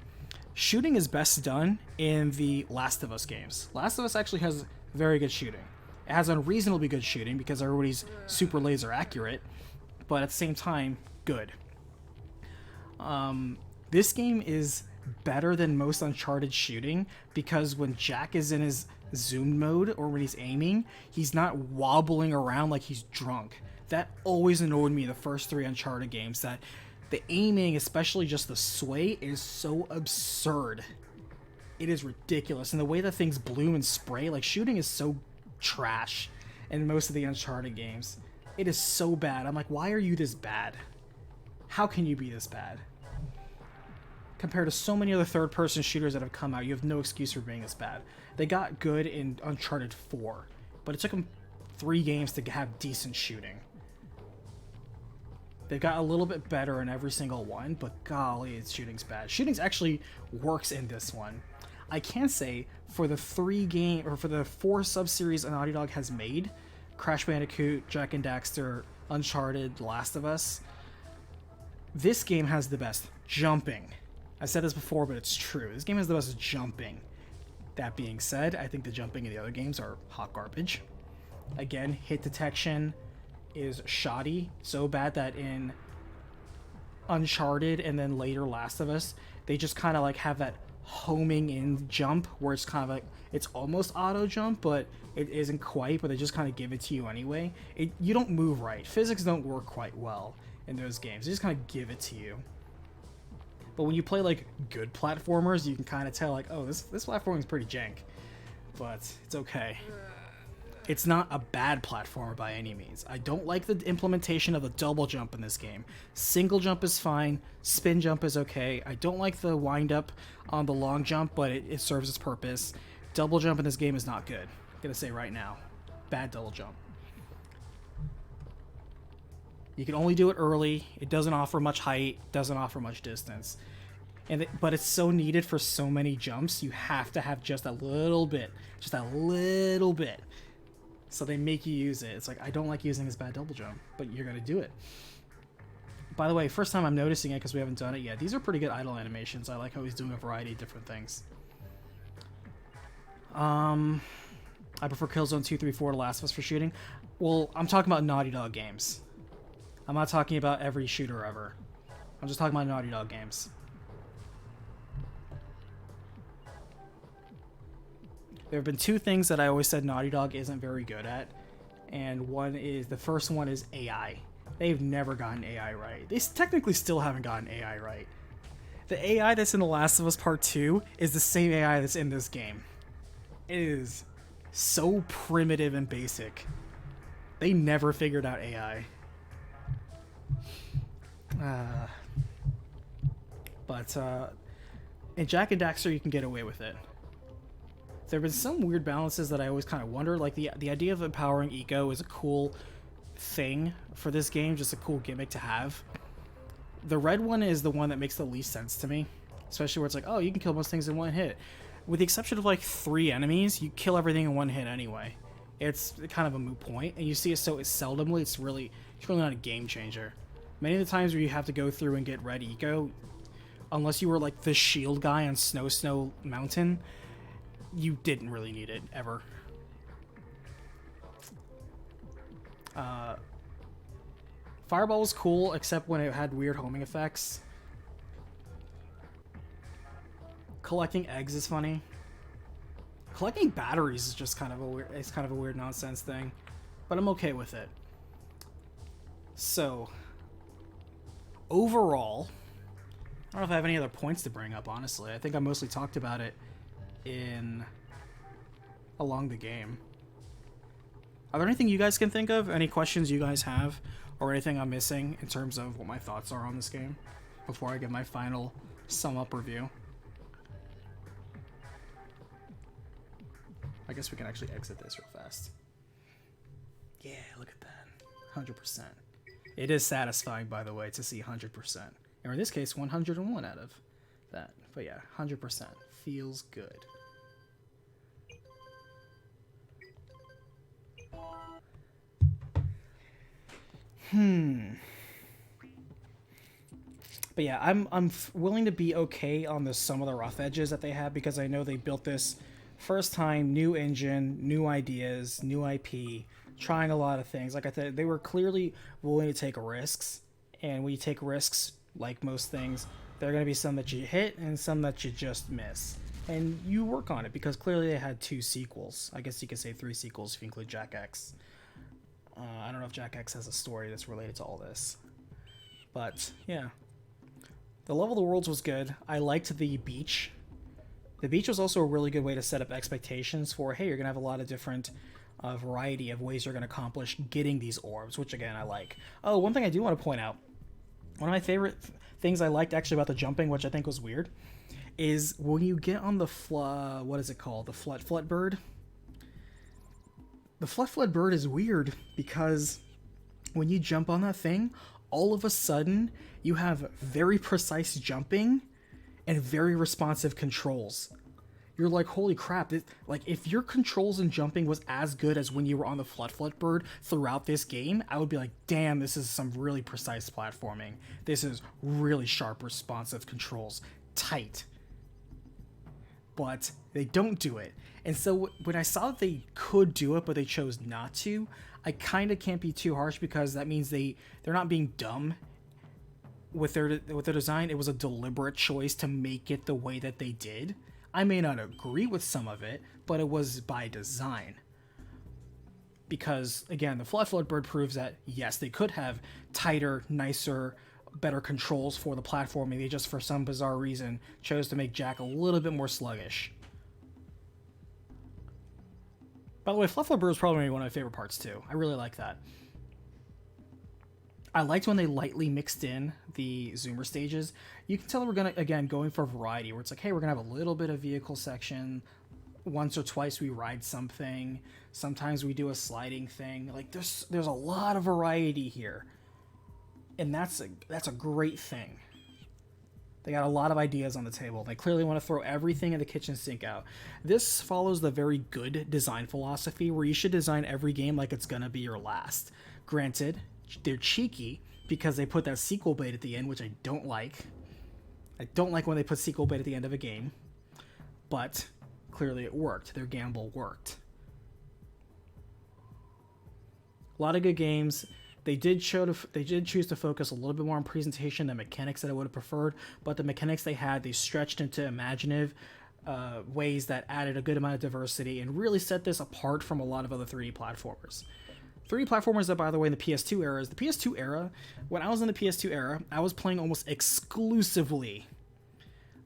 shooting is best done in the Last of Us games. Last of Us actually has very good shooting. It has unreasonably good shooting because everybody's super laser accurate, but at the same time, good. This game is better than most Uncharted shooting because when Jack is in his zoom mode or when he's aiming, he's not wobbling around like he's drunk. That always annoyed me in the first 3 Uncharted games, that the aiming, especially just the sway, is so absurd. It is ridiculous. And the way that things bloom and spray, like, shooting is so trash in most of the Uncharted games. It is so bad. I'm like, why are you this bad? How can you be this bad? Compared to so many other third-person shooters that have come out, you have no excuse for being this bad. They got good in Uncharted 4, but it took them 3 games to have decent shooting. They've got a little bit better in every single one, but golly, its shooting's bad. Shooting's actually works in this one. I can say for the 4 sub-series Naughty Dog has made, Crash Bandicoot, Jak and Daxter, Uncharted, The Last of Us, this game has the best jumping. I said this before, but it's true. This game has the best jumping. That being said, I think the jumping in the other games are hot garbage. Again, hit detection is shoddy, so bad that in Uncharted and then later Last of Us, they just kind of like have that homing in jump where it's kind of like it's almost auto jump, but it isn't quite, but they just kind of give it to you anyway. You don't move right. Physics don't work quite well in those games. They just kind of give it to you. But when you play like good platformers, you can kind of tell like, oh, this platforming is pretty jank, but it's okay. It's not a bad platformer by any means. I don't like the implementation of the double jump in this game. Single jump is fine. Spin jump is okay. I don't like the wind up on the long jump, but it serves its purpose. Double jump in this game is not good. I'm gonna say right now, bad double jump. You can only do it early. It doesn't offer much height, doesn't offer much distance. But it's so needed for so many jumps, you have to have just a little bit. Just a little bit. So they make you use it. It's like, I don't like using this bad double jump, but you're going to do it. By the way, first time I'm noticing it because we haven't done it yet. These are pretty good idle animations. I like how he's doing a variety of different things. I prefer Killzone 2, 3, 4 to Last of Us for shooting. Well, I'm talking about Naughty Dog games. I'm not talking about every shooter ever. I'm just talking about Naughty Dog games. There have been two things that I always said Naughty Dog isn't very good at. And the first one is AI. They've never gotten AI right. They technically still haven't gotten AI right. The AI that's in The Last of Us Part 2 is the same AI that's in this game. It is so primitive and basic. They never figured out AI. But in Jak and Daxter, you can get away with it. There have been some weird balances that I always kind of wonder. Like, the idea of empowering Eco is a cool thing for this game, just a cool gimmick to have. The red one is the one that makes the least sense to me. Especially where it's like, oh, you can kill most things in one hit. With the exception of, like, 3 enemies, you kill everything in one hit anyway. It's kind of a moot point, and you see it so seldomly, it's really not a game changer. Many of the times where you have to go through and get red Eco, unless you were, like, the shield guy on Snow Mountain, you didn't really need it, ever. Fireball was cool, except when it had weird homing effects. Collecting eggs is funny. Collecting batteries is just kind of a weird nonsense thing, but I'm okay with it. So, overall, I don't know if I have any other points to bring up, honestly. I think I mostly talked about it along the game. Are there anything you guys can think of? Any questions you guys have? Or anything I'm missing in terms of what my thoughts are on this game? Before I give my final sum-up review. I guess we can actually exit this real fast. Yeah, look at that. 100%. It is satisfying, by the way, to see 100%. Or in this case, 101 out of that. But yeah, 100%. Feels good. But yeah, I'm willing to be okay on some of the rough edges that they have, because I know they built this first time, new engine, new ideas, new IP, trying a lot of things. Like I said, they were clearly willing to take risks, and when you take risks, like most things, there are going to be some that you hit and some that you just miss. And you work on it, because clearly they had 2 sequels. I guess you could say 3 sequels if you include Jak X. I don't know if Jak X has a story that's related to all this. But, yeah. The Level of the Worlds was good. I liked the beach. The beach was also a really good way to set up expectations for, hey, you're going to have a lot of different variety of ways you're going to accomplish getting these orbs, which, again, I like. Oh, one thing I do want to point out. One of my favorite things I liked, actually, about the jumping, which I think was weird, is when you get on the, what is it called? The Flut Bird? The Flut Bird is weird because when you jump on that thing, all of a sudden you have very precise jumping and very responsive controls. You're like, holy crap, like if your controls and jumping was as good as when you were on the Flut Bird throughout this game, I would be like, damn, this is some really precise platforming. This is really sharp, responsive controls. Tight. but they don't do it. And so when I saw that they could do it, but they chose not to, I kind of can't be too harsh, because that means they're not being dumb with their design. It was a deliberate choice to make it the way that they did. I may not agree with some of it, but it was by design. Because again, the Fly Float Bird proves that yes, they could have tighter, nicer, better controls for the platforming. They just, for some bizarre reason, chose to make Jack a little bit more sluggish. By the way, Fly Float Bird is probably one of my favorite parts too. I really like that. I liked when they lightly mixed in the zoomer stages. You can tell we're going for variety, where it's like, hey, we're gonna have a little bit of vehicle section. Once or twice we ride something. Sometimes we do a sliding thing. Like there's a lot of variety here, and that's a great thing. They got a lot of ideas on the table. They clearly want to throw everything in the kitchen sink out. This follows the very good design philosophy, where you should design every game like it's gonna be your last. Granted, they're cheeky because they put that sequel bait at the end, which I don't like. I don't like when they put sequel bait at the end of a game, but clearly it worked. Their gamble worked. A lot of good games. They did choose to focus a little bit more on presentation than mechanics that I would have preferred, but the mechanics they had, they stretched into imaginative ways that added a good amount of diversity and really set this apart from a lot of other 3D platformers. 3D platformers that, by the way, in the PS2 era, when I was in the PS2 era, I was playing almost exclusively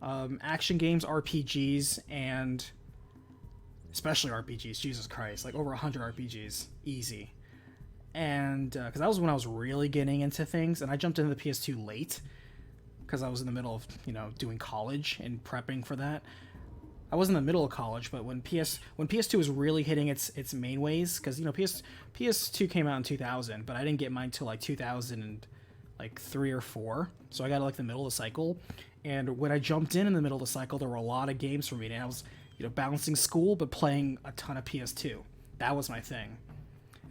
action games, RPGs, and especially RPGs. Jesus Christ, like over 100 RPGs, easy. And because that was when I was really getting into things, and I jumped into the PS2 late because I was in the middle of doing college and prepping for that. I was in the middle of college, but when PS2 was really hitting its main ways, because PS2 came out in 2000, but I didn't get mine till like 2003 or 4, so I got like the middle of the cycle. And when I jumped in the middle of the cycle, there were a lot of games for me, and I was balancing school but playing a ton of PS2. That was my thing,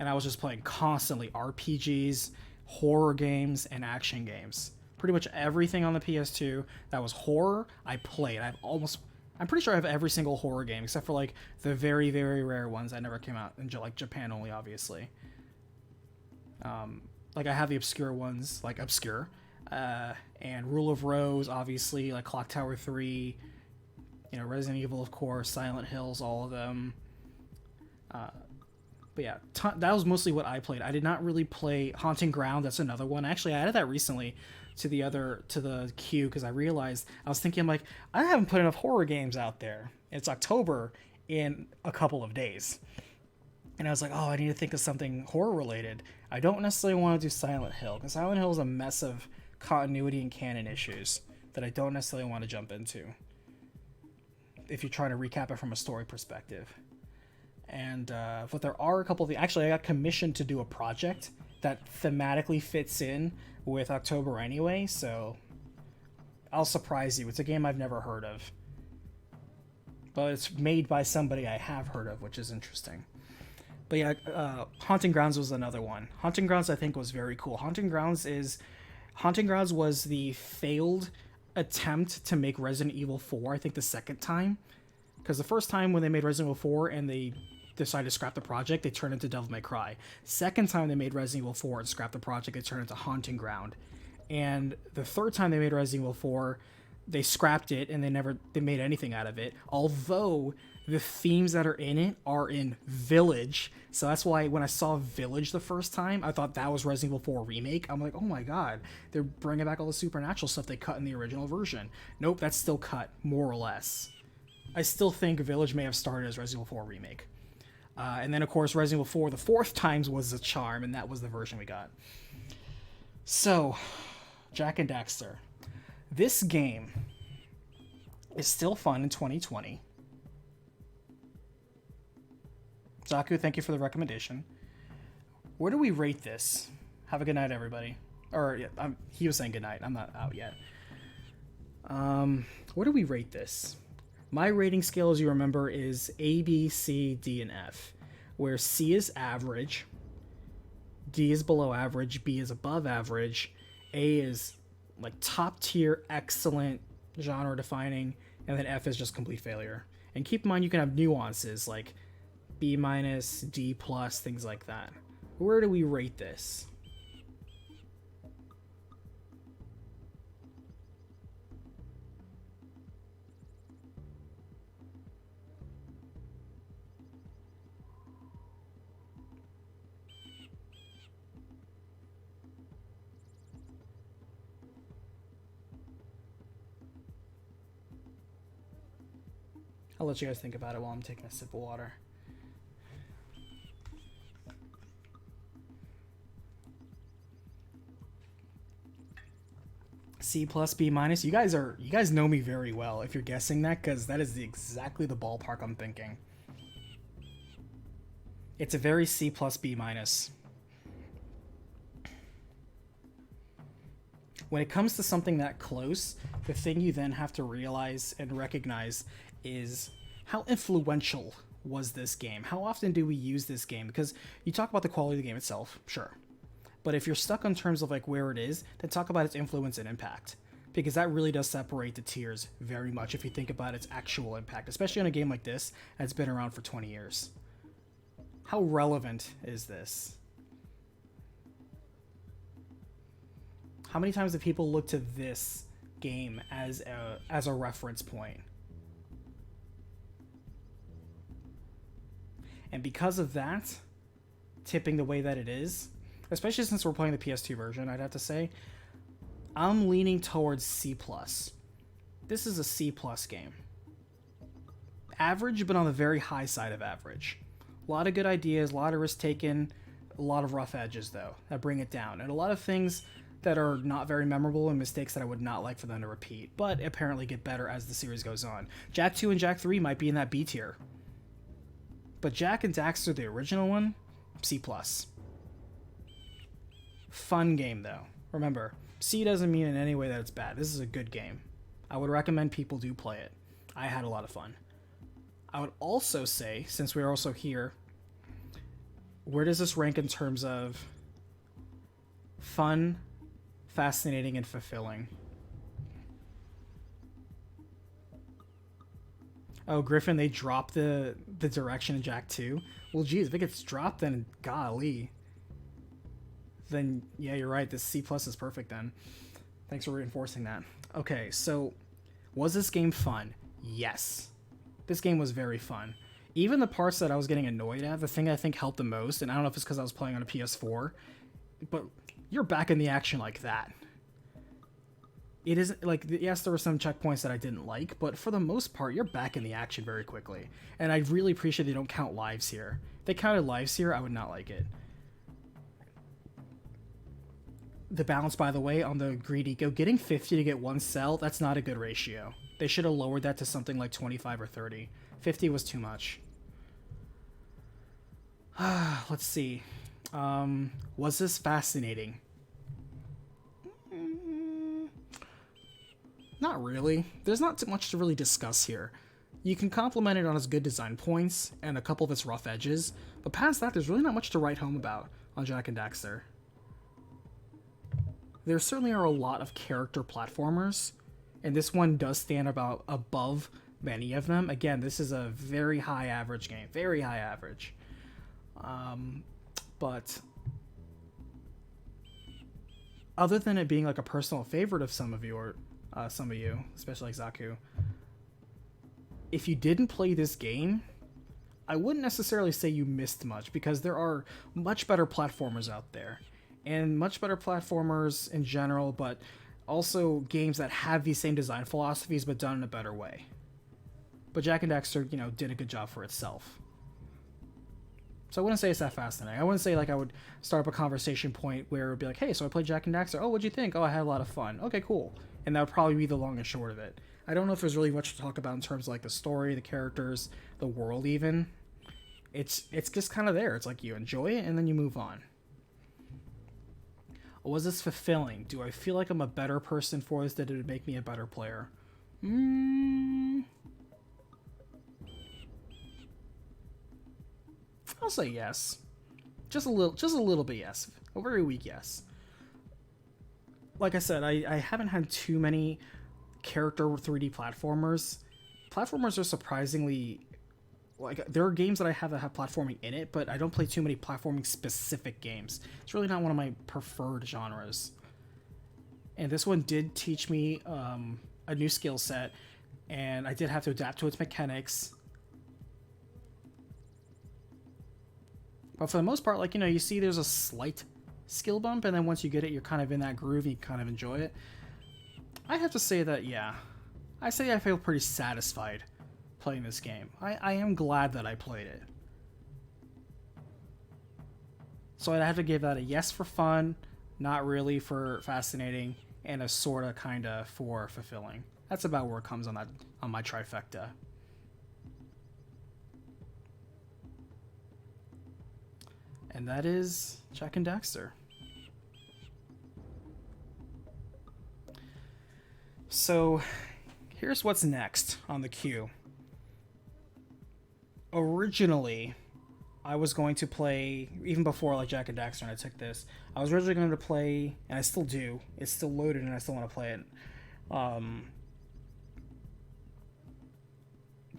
and I was just playing constantly RPGs, horror games, and action games. Pretty much everything on the PS2 that was horror, I played. I'm pretty sure I have every single horror game except for like the very, very rare ones that never came out in like Japan only, obviously. Like I have the obscure ones, like Obscure, and Rule of Rose, obviously, like Clock Tower 3, Resident Evil, of course, Silent Hills, all of them. But yeah, that was mostly what I played. I did not really play Haunting Ground. That's another one. Actually, I added that recently to the queue because I realized, I was thinking, like, I haven't put enough horror games out there. It's October in a couple of days. And I was like, oh, I need to think of something horror related. I don't necessarily want to do Silent Hill, because Silent Hill is a mess of continuity and canon issues that I don't necessarily want to jump into if you're trying to recap it from a story perspective. And but there are a couple of actually, I got commissioned to do a project that thematically fits in with October anyway, so I'll surprise you. It's a game I've never heard of, but it's made by somebody I have heard of, which is interesting. But yeah, Haunting Grounds was another one. Haunting Grounds, I think, was very cool. Haunting Grounds was the failed attempt to make Resident Evil 4, I think the second time. Because the first time when they made Resident Evil 4 and they decided to scrap the project, they turned into Devil May Cry. Second time they made Resident Evil 4 and scrapped the project, they turned into Haunting Ground. And the third time they made Resident Evil 4, they scrapped it and they made anything out of it. Although the themes that are in it are in Village. So that's why when I saw Village the first time, I thought that was Resident Evil 4 Remake. I'm like, oh my god, they're bringing back all the supernatural stuff they cut in the original version. Nope, that's still cut, more or less. I still think Village may have started as Resident Evil 4 Remake. And then, of course, Resident Evil 4 the fourth times was the charm, and that was the version we got. So, Jak and Daxter. This game is still fun in 2020. Zaku, thank you for the recommendation. Where do we rate this? Have a good night, everybody. Or, yeah, he was saying good night. I'm not out yet. Where do we rate this? My rating scale, as you remember, is A, B, C, D, and F, where C is average, D is below average, B is above average, A is like top tier, excellent, genre defining, and then F is just complete failure. And keep in mind you can have nuances like B minus, D plus, things like that. Where do we rate this? I'll let you guys think about it while I'm taking a sip of water. C plus, B minus. You guys know me very well if you're guessing that, because that is exactly the ballpark I'm thinking. It's a very C plus, B minus. When it comes to something that close, the thing you then have to realize and recognize is how influential was this game? How often do we use this game? Because you talk about the quality of the game itself, sure. But if you're stuck on terms of like where it is, then talk about its influence and impact. Because that really does separate the tiers very much if you think about its actual impact, especially on a game like this that's been around for 20 years. How relevant is this? How many times do people look to this game as a reference point? And because of that, tipping the way that it is, especially since we're playing the PS2 version, I'd have to say, I'm leaning towards C+. This is a C+ game. Average, but on the very high side of average. A lot of good ideas, a lot of risk taken, a lot of rough edges, though, that bring it down. And a lot of things that are not very memorable and mistakes that I would not like for them to repeat, but apparently get better as the series goes on. Jak 2 and Jak 3 might be in that B tier. But Jak and Daxter, the original one, C+. Fun game, though. Remember, C doesn't mean in any way that it's bad. This is a good game. I would recommend people do play it. I had a lot of fun. I would also say, since we're also here, where does this rank in terms of fun, fascinating, and fulfilling? Oh, Griffin, they dropped the direction in Jak 2? Well, geez, if it gets dropped, then golly. Then, yeah, you're right. This C+ is perfect then. Thanks for reinforcing that. Okay, so was this game fun? Yes. This game was very fun. Even the parts that I was getting annoyed at, the thing I think helped the most, and I don't know if it's because I was playing on a PS4, but you're back in the action like that. It isn't like, yes, there were some checkpoints that I didn't like, but for the most part, you're back in the action very quickly. And I really appreciate they don't count lives here. If they counted lives here, I would not like it. The balance, by the way, on the greed eco, getting 50 to get one cell, that's not a good ratio. They should have lowered that to something like 25 or 30. 50 was too much. Let's see. Was this fascinating? Not really. There's not too much to really discuss here. You can compliment it on its good design points and a couple of its rough edges, but past that, there's really not much to write home about on Jak and Daxter. There certainly are a lot of character platformers, and this one does stand above many of them. Again, this is a very high average game, very high average. But other than it being like a personal favorite of some of you, or especially like Zaku, if you didn't play this game, I wouldn't necessarily say you missed much, because there are much better platformers out there, and much better platformers in general, but also games that have these same design philosophies but done in a better way. But Jak and Daxter, did a good job for itself. So I wouldn't say it's that fascinating. I wouldn't say like I would start up a conversation point where it would be like, hey, so I played Jak and Daxter. Oh, what'd you think? Oh, I had a lot of fun. Okay, cool. And that would probably be the long and short of it. I don't know if there's really much to talk about in terms of like the story, the characters, the world even. It's just kind of there. It's like you enjoy it and then you move on. Was this fulfilling? Do I feel like I'm a better person for this? Did it make me a better player? I'll say yes. Just a little bit yes. A very weak yes. Like I said, I haven't had too many character 3D platformers platformers are surprisingly, like, there are games that I have that have platforming in it, but I don't play too many platforming specific games. It's really not one of my preferred genres. And this one did teach me a new skill set, and I did have to adapt to its mechanics. But for the most part, like, you know, you see there's a slight skill bump, and then once you get it, you're kind of in that groove, and you kind of enjoy it. I have to say that, yeah, I feel pretty satisfied playing this game. I am glad that I played it. So I'd have to give that a yes for fun, not really for fascinating, and a sorta kinda for fulfilling. That's about where it comes on my trifecta. And that is Jak and Daxter. So here's what's next on the queue. Originally, I was going to play, even before like Jak and Daxter and I took this, I was originally going to play, and I still do, it's still loaded and I still want to play it,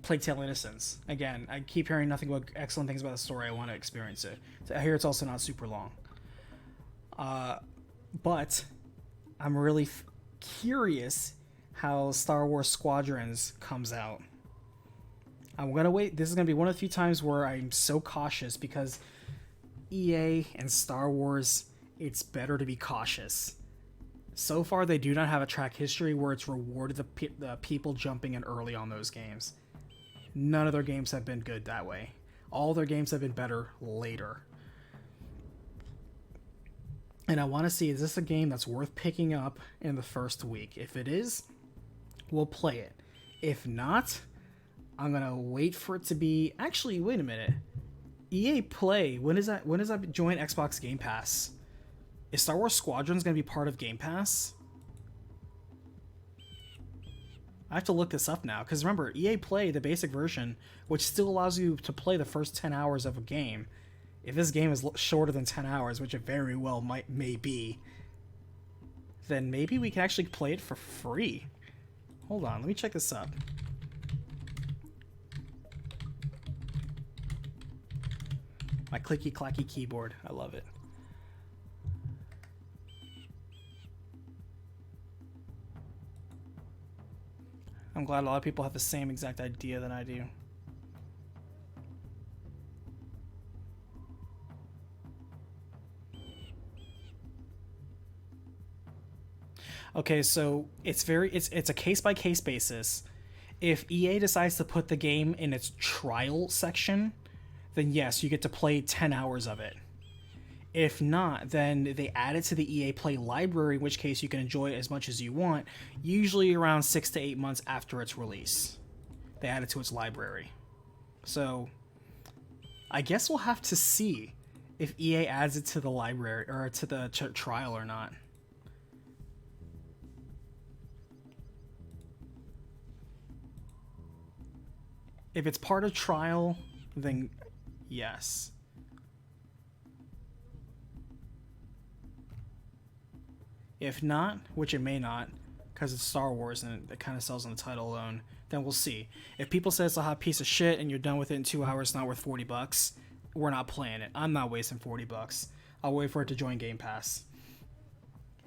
Plague Tale Innocence. Again, I keep hearing nothing but excellent things about the story. I want to experience it. I hear it's also not super long. But I'm really curious how Star Wars Squadrons comes out. I'm going to wait. This is going to be one of the few times where I'm so cautious because EA and Star Wars, it's better to be cautious. So far, they do not have a track history where it's rewarded the people jumping in early on those games. None of their games have been good that way. All their games have been better later. And I want to see, is this a game that's worth picking up in the first week? If it is, we'll play it. If not, I'm going to wait for it to be... Actually, wait a minute. EA Play, when does that join Xbox Game Pass? Is Star Wars Squadrons going to be part of Game Pass? I have to look this up now, because remember, EA Play, the basic version, which still allows you to play the first 10 hours of a game, if this game is shorter than 10 hours, which it very well may be, then maybe we can actually play it for free. Hold on, let me check this up. My clicky-clacky keyboard, I love it. I'm glad a lot of people have the same exact idea that I do. Okay, so it's a case-by-case basis. If EA decides to put the game in its trial section, then yes, you get to play 10 hours of it. If not, then they add it to the EA Play library, in which case you can enjoy it as much as you want, usually around 6 to 8 months after its release. They add it to its library. So, I guess we'll have to see if EA adds it to the library, or to the trial or not. If it's part of trial, then yes. If not, which it may not, because it's Star Wars and it kind of sells on the title alone, then we'll see. If people say it's a hot piece of shit and you're done with it in 2 hours, it's not worth $40, we're not playing it. I'm not wasting $40. I'll wait for it to join Game Pass.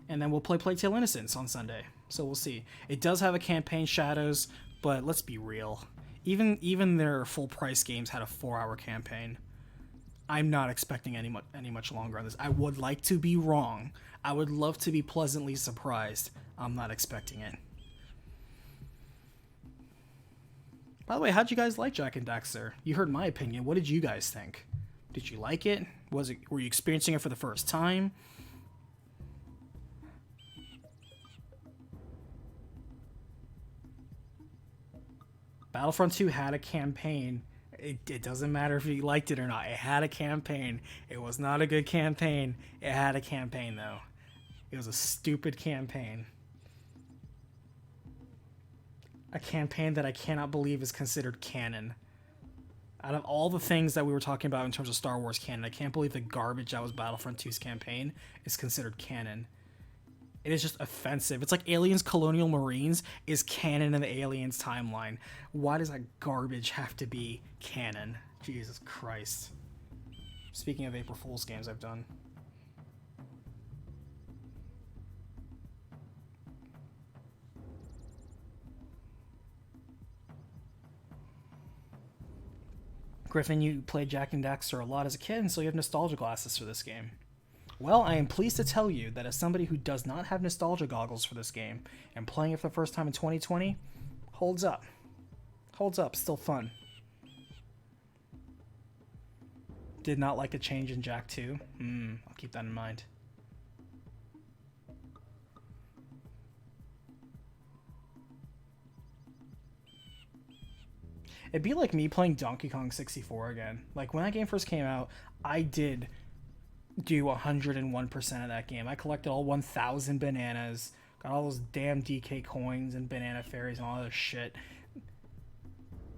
And then we'll play Plague Tale Innocence on Sunday. So we'll see. It does have a campaign, Shadows, but let's be real. Even their full price games had a 4-hour campaign. I'm not expecting any much longer on this. I would like to be wrong. I would love to be pleasantly surprised. I'm not expecting it. By the way, how'd you guys like Jak and Daxter? You heard my opinion. What did you guys think? Did you like it? Were you experiencing it for the first time? Battlefront 2 had a campaign. It doesn't matter if you liked it or not. It had a campaign. It was not a good campaign. It had a campaign, though. It was a stupid campaign. A campaign that I cannot believe is considered canon. Out of all the things that we were talking about in terms of Star Wars canon, I can't believe the garbage that was Battlefront 2's campaign is considered canon. It is just offensive. It's like Aliens Colonial Marines is canon in the Aliens timeline. Why does that garbage have to be canon? Jesus Christ. Speaking of April Fool's games I've done. Griffin, you played Jack and Daxter a lot as a kid, and so you have nostalgia glasses for this game. Well, I am pleased to tell you that as somebody who does not have nostalgia goggles for this game, and playing it for the first time in 2020, holds up. Holds up, still fun. Did not like the change in Jack 2. I'll keep that in mind. It'd be like me playing Donkey Kong 64 again. Like, when that game first came out, I did do 101% of that game. I collected all 1,000 bananas, got all those damn DK coins and banana fairies and all that shit.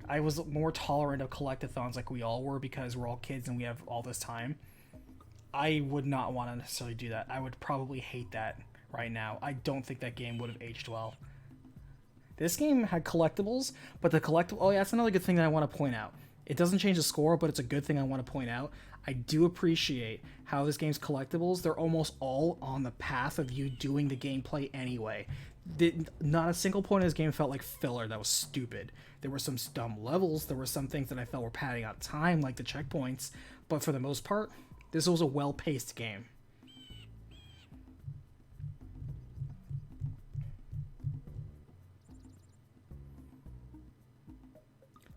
I was more tolerant of collectathons like we all were because we're all kids and we have all this time. I would not want to necessarily do that. I would probably hate that right now. I don't think that game would have aged well. This game had collectibles, but the collectible... Oh, yeah, that's another good thing that I want to point out. It doesn't change the score, but it's a good thing I want to point out. I do appreciate how this game's collectibles, they're almost all on the path of you doing the gameplay anyway. Not a single point in this game felt like filler that was stupid. There were some dumb levels, there were some things that I felt were padding out time, like the checkpoints, but for the most part, this was a well-paced game.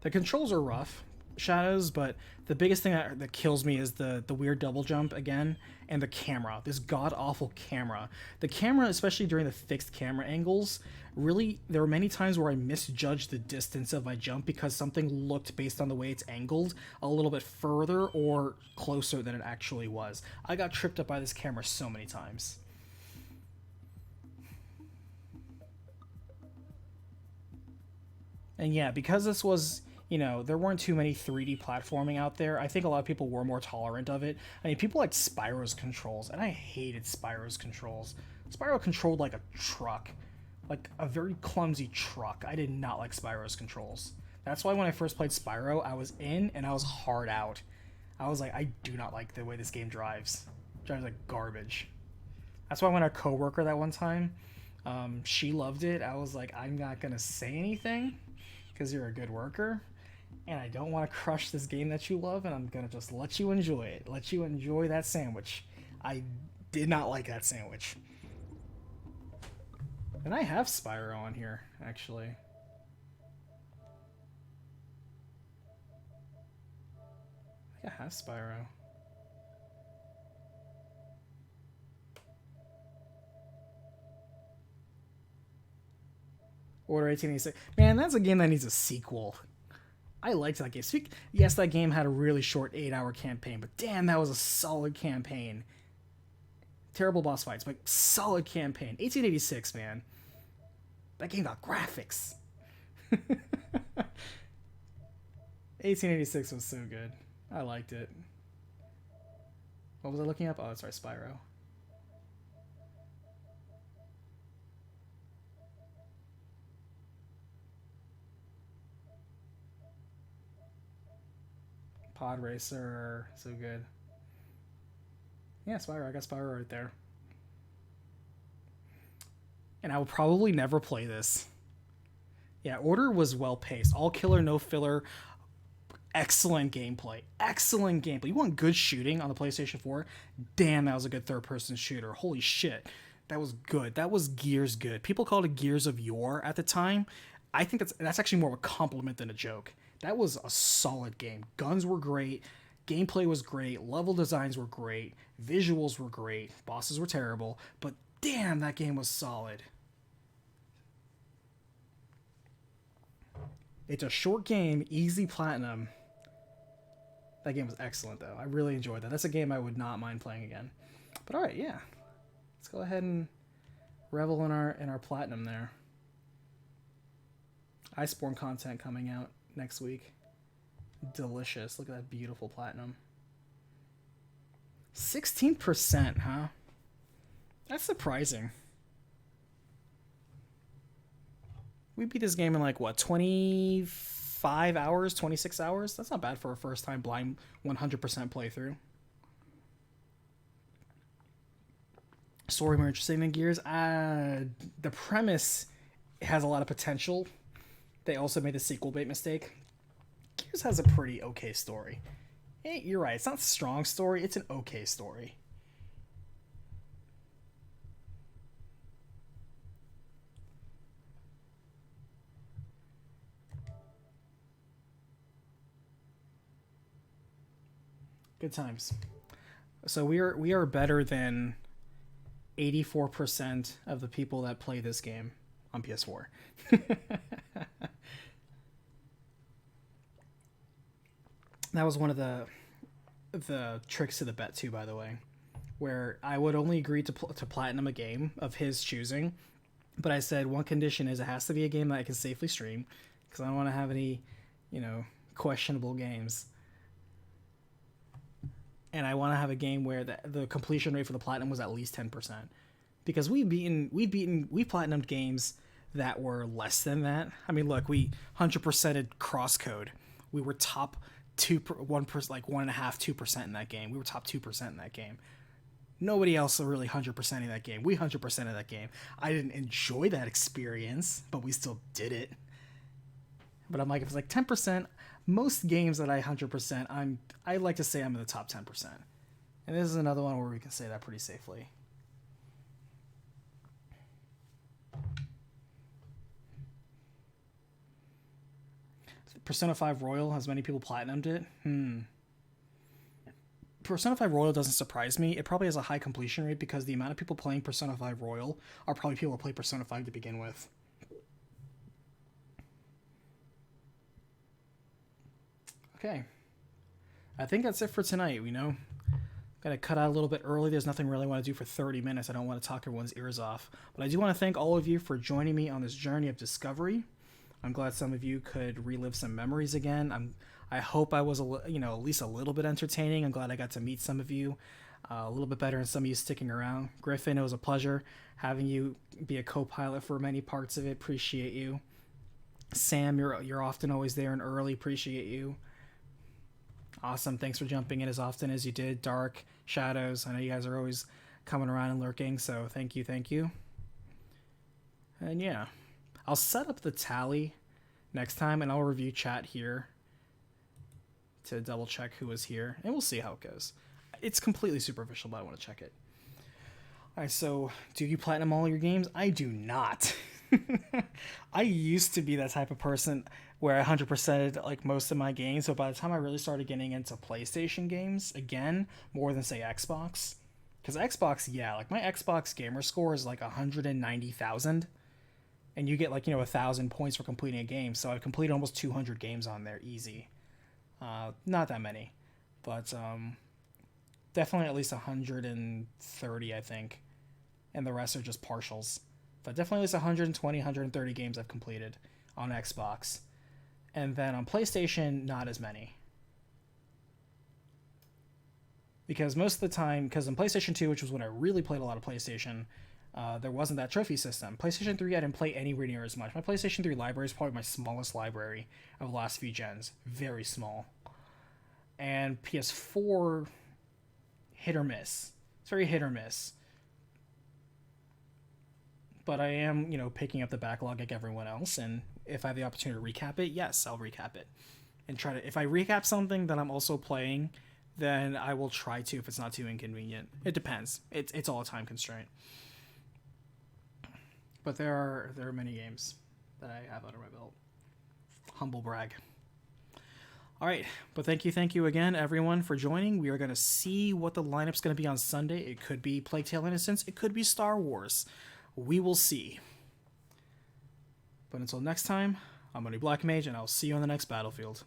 The controls are rough, Shadows, but the biggest thing that kills me is the weird double jump again, and the camera. This god-awful camera. The camera, especially during the fixed camera angles, really, there were many times where I misjudged the distance of my jump because something looked, based on the way it's angled, a little bit further or closer than it actually was. I got tripped up by this camera so many times. And yeah, because this was... You know, there weren't too many 3D platforming out there. I think a lot of people were more tolerant of it. I mean, people liked Spyro's controls, and I hated Spyro's controls. Spyro controlled like a truck. Like a very clumsy truck. I did not like Spyro's controls. That's why when I first played Spyro, I was in and I was hard out. I was like, I do not like the way this game drives. It drives like garbage. That's why when our coworker that one time, she loved it. I was like, I'm not going to say anything because you're a good worker. And I don't want to crush this game that you love, and I'm going to just let you enjoy it. Let you enjoy that sandwich. I did not like that sandwich. And I have Spyro on here, actually. I think I have Spyro. Order 1886. Man, that's a game that needs a sequel. I liked that game. Yes, that game had a really short 8-hour campaign, but damn, that was a solid campaign. Terrible boss fights, but solid campaign. 1886, man. That game got graphics. 1886 was so good. I liked it. What was I looking up? Oh, sorry, Spyro. Pod Racer, so good. Yeah, Spyro, I got Spyro right there. And I will probably never play this. Yeah, Order was well paced. All killer, no filler. Excellent gameplay. Excellent gameplay. You want good shooting on the PlayStation 4? Damn, that was a good third-person shooter. Holy shit. That was good. That was Gears good. People called it Gears of Yore at the time. I think that's actually more of a compliment than a joke. That was a solid game. Guns were great. Gameplay was great. Level designs were great. Visuals were great. Bosses were terrible. But damn, that game was solid. It's a short game, easy platinum. That game was excellent, though. I really enjoyed that. That's a game I would not mind playing again. But all right, yeah. Let's go ahead and revel in our platinum there. Iceborne content coming out next week. Delicious. Look at that beautiful platinum. 16%, huh? That's surprising. We beat this game in like what, 25 hours, 26 hours? That's not bad for a first time blind 100% playthrough. Story more interesting than Gears. The premise has a lot of potential. They also made the sequel bait mistake. Gears has a pretty okay story. Hey, you're right. It's not a strong story. It's an okay story. Good times. So we are better than 84% of the people that play this game on PS4. That was one of the tricks to the bet too, by the way, where I would only agree to platinum a game of his choosing, but I said one condition is it has to be a game that I can safely stream, because I don't want to have any, questionable games. And I want to have a game where the completion rate for the platinum was at least 10%, because we've platinumed games that were less than that. I mean, look, we 100%ed Crosscode. We were top 1%, like 1.5%, 2% in that game. We were top 2% in that game. Nobody else really 100% in that game. We 100% of that game. I didn't enjoy that experience, but we still did it. But I'm like, if it's like 10%, most games that I 100%, I like to say I'm in the top 10%. And this is another one where we can say that pretty safely. Persona 5 Royal, has many people platinumed it? Persona 5 Royal doesn't surprise me. It probably has a high completion rate because the amount of people playing Persona 5 Royal are probably people who play Persona 5 to begin with. Okay. I think that's it for tonight, Gotta cut out a little bit early. There's nothing really I want to do for 30 minutes. I don't want to talk everyone's ears off. But I do want to thank all of you for joining me on this journey of discovery. I'm glad some of you could relive some memories again. I hope I was at least a little bit entertaining. I'm glad I got to meet some of you a little bit better, and some of you sticking around. Griffin, it was a pleasure having you be a co-pilot for many parts of it. Appreciate you. Sam, you're often always there and early. Appreciate you. Awesome. Thanks for jumping in as often as you did. Dark, Shadows, I know you guys are always coming around and lurking, so thank you. And yeah, I'll set up the tally next time, and I'll review chat here to double check who was here, and we'll see how it goes. It's completely superficial, but I want to check it. All right, so do you platinum all your games? I do not. I used to be that type of person where I 100%ed like most of my games, so by the time I really started getting into PlayStation games again, more than say Xbox, because Xbox, like my Xbox gamer score is like 190,000, and you get like 1,000 points for completing a game. So I've completed almost 200 games on there, easy. Not that many, but definitely at least 130, I think, and the rest are just partials. But definitely at least 120, 130 games I've completed on Xbox. And then on PlayStation, not as many. Because most of the time, because in PlayStation 2, which was when I really played a lot of PlayStation, there wasn't that trophy system. PlayStation 3, I didn't play anywhere near as much. My PlayStation 3 library is probably my smallest library of the last few gens. Very small. And PS4, hit or miss. It's very hit or miss. But I am, picking up the backlog like everyone else, and if I have the opportunity to recap it, yes, I'll recap it. And try to, if I recap something that I'm also playing, then I will try to, if it's not too inconvenient. It depends. It's all a time constraint. But there are many games that I have under my belt. Humble brag. All right, but thank you again, everyone, for joining. We are going to see what the lineup's going to be on Sunday. It could be Plague Tale Innocence. It could be Star Wars. We will see. But until next time, I'm Money Black Mage, and I'll see you on the next battlefield.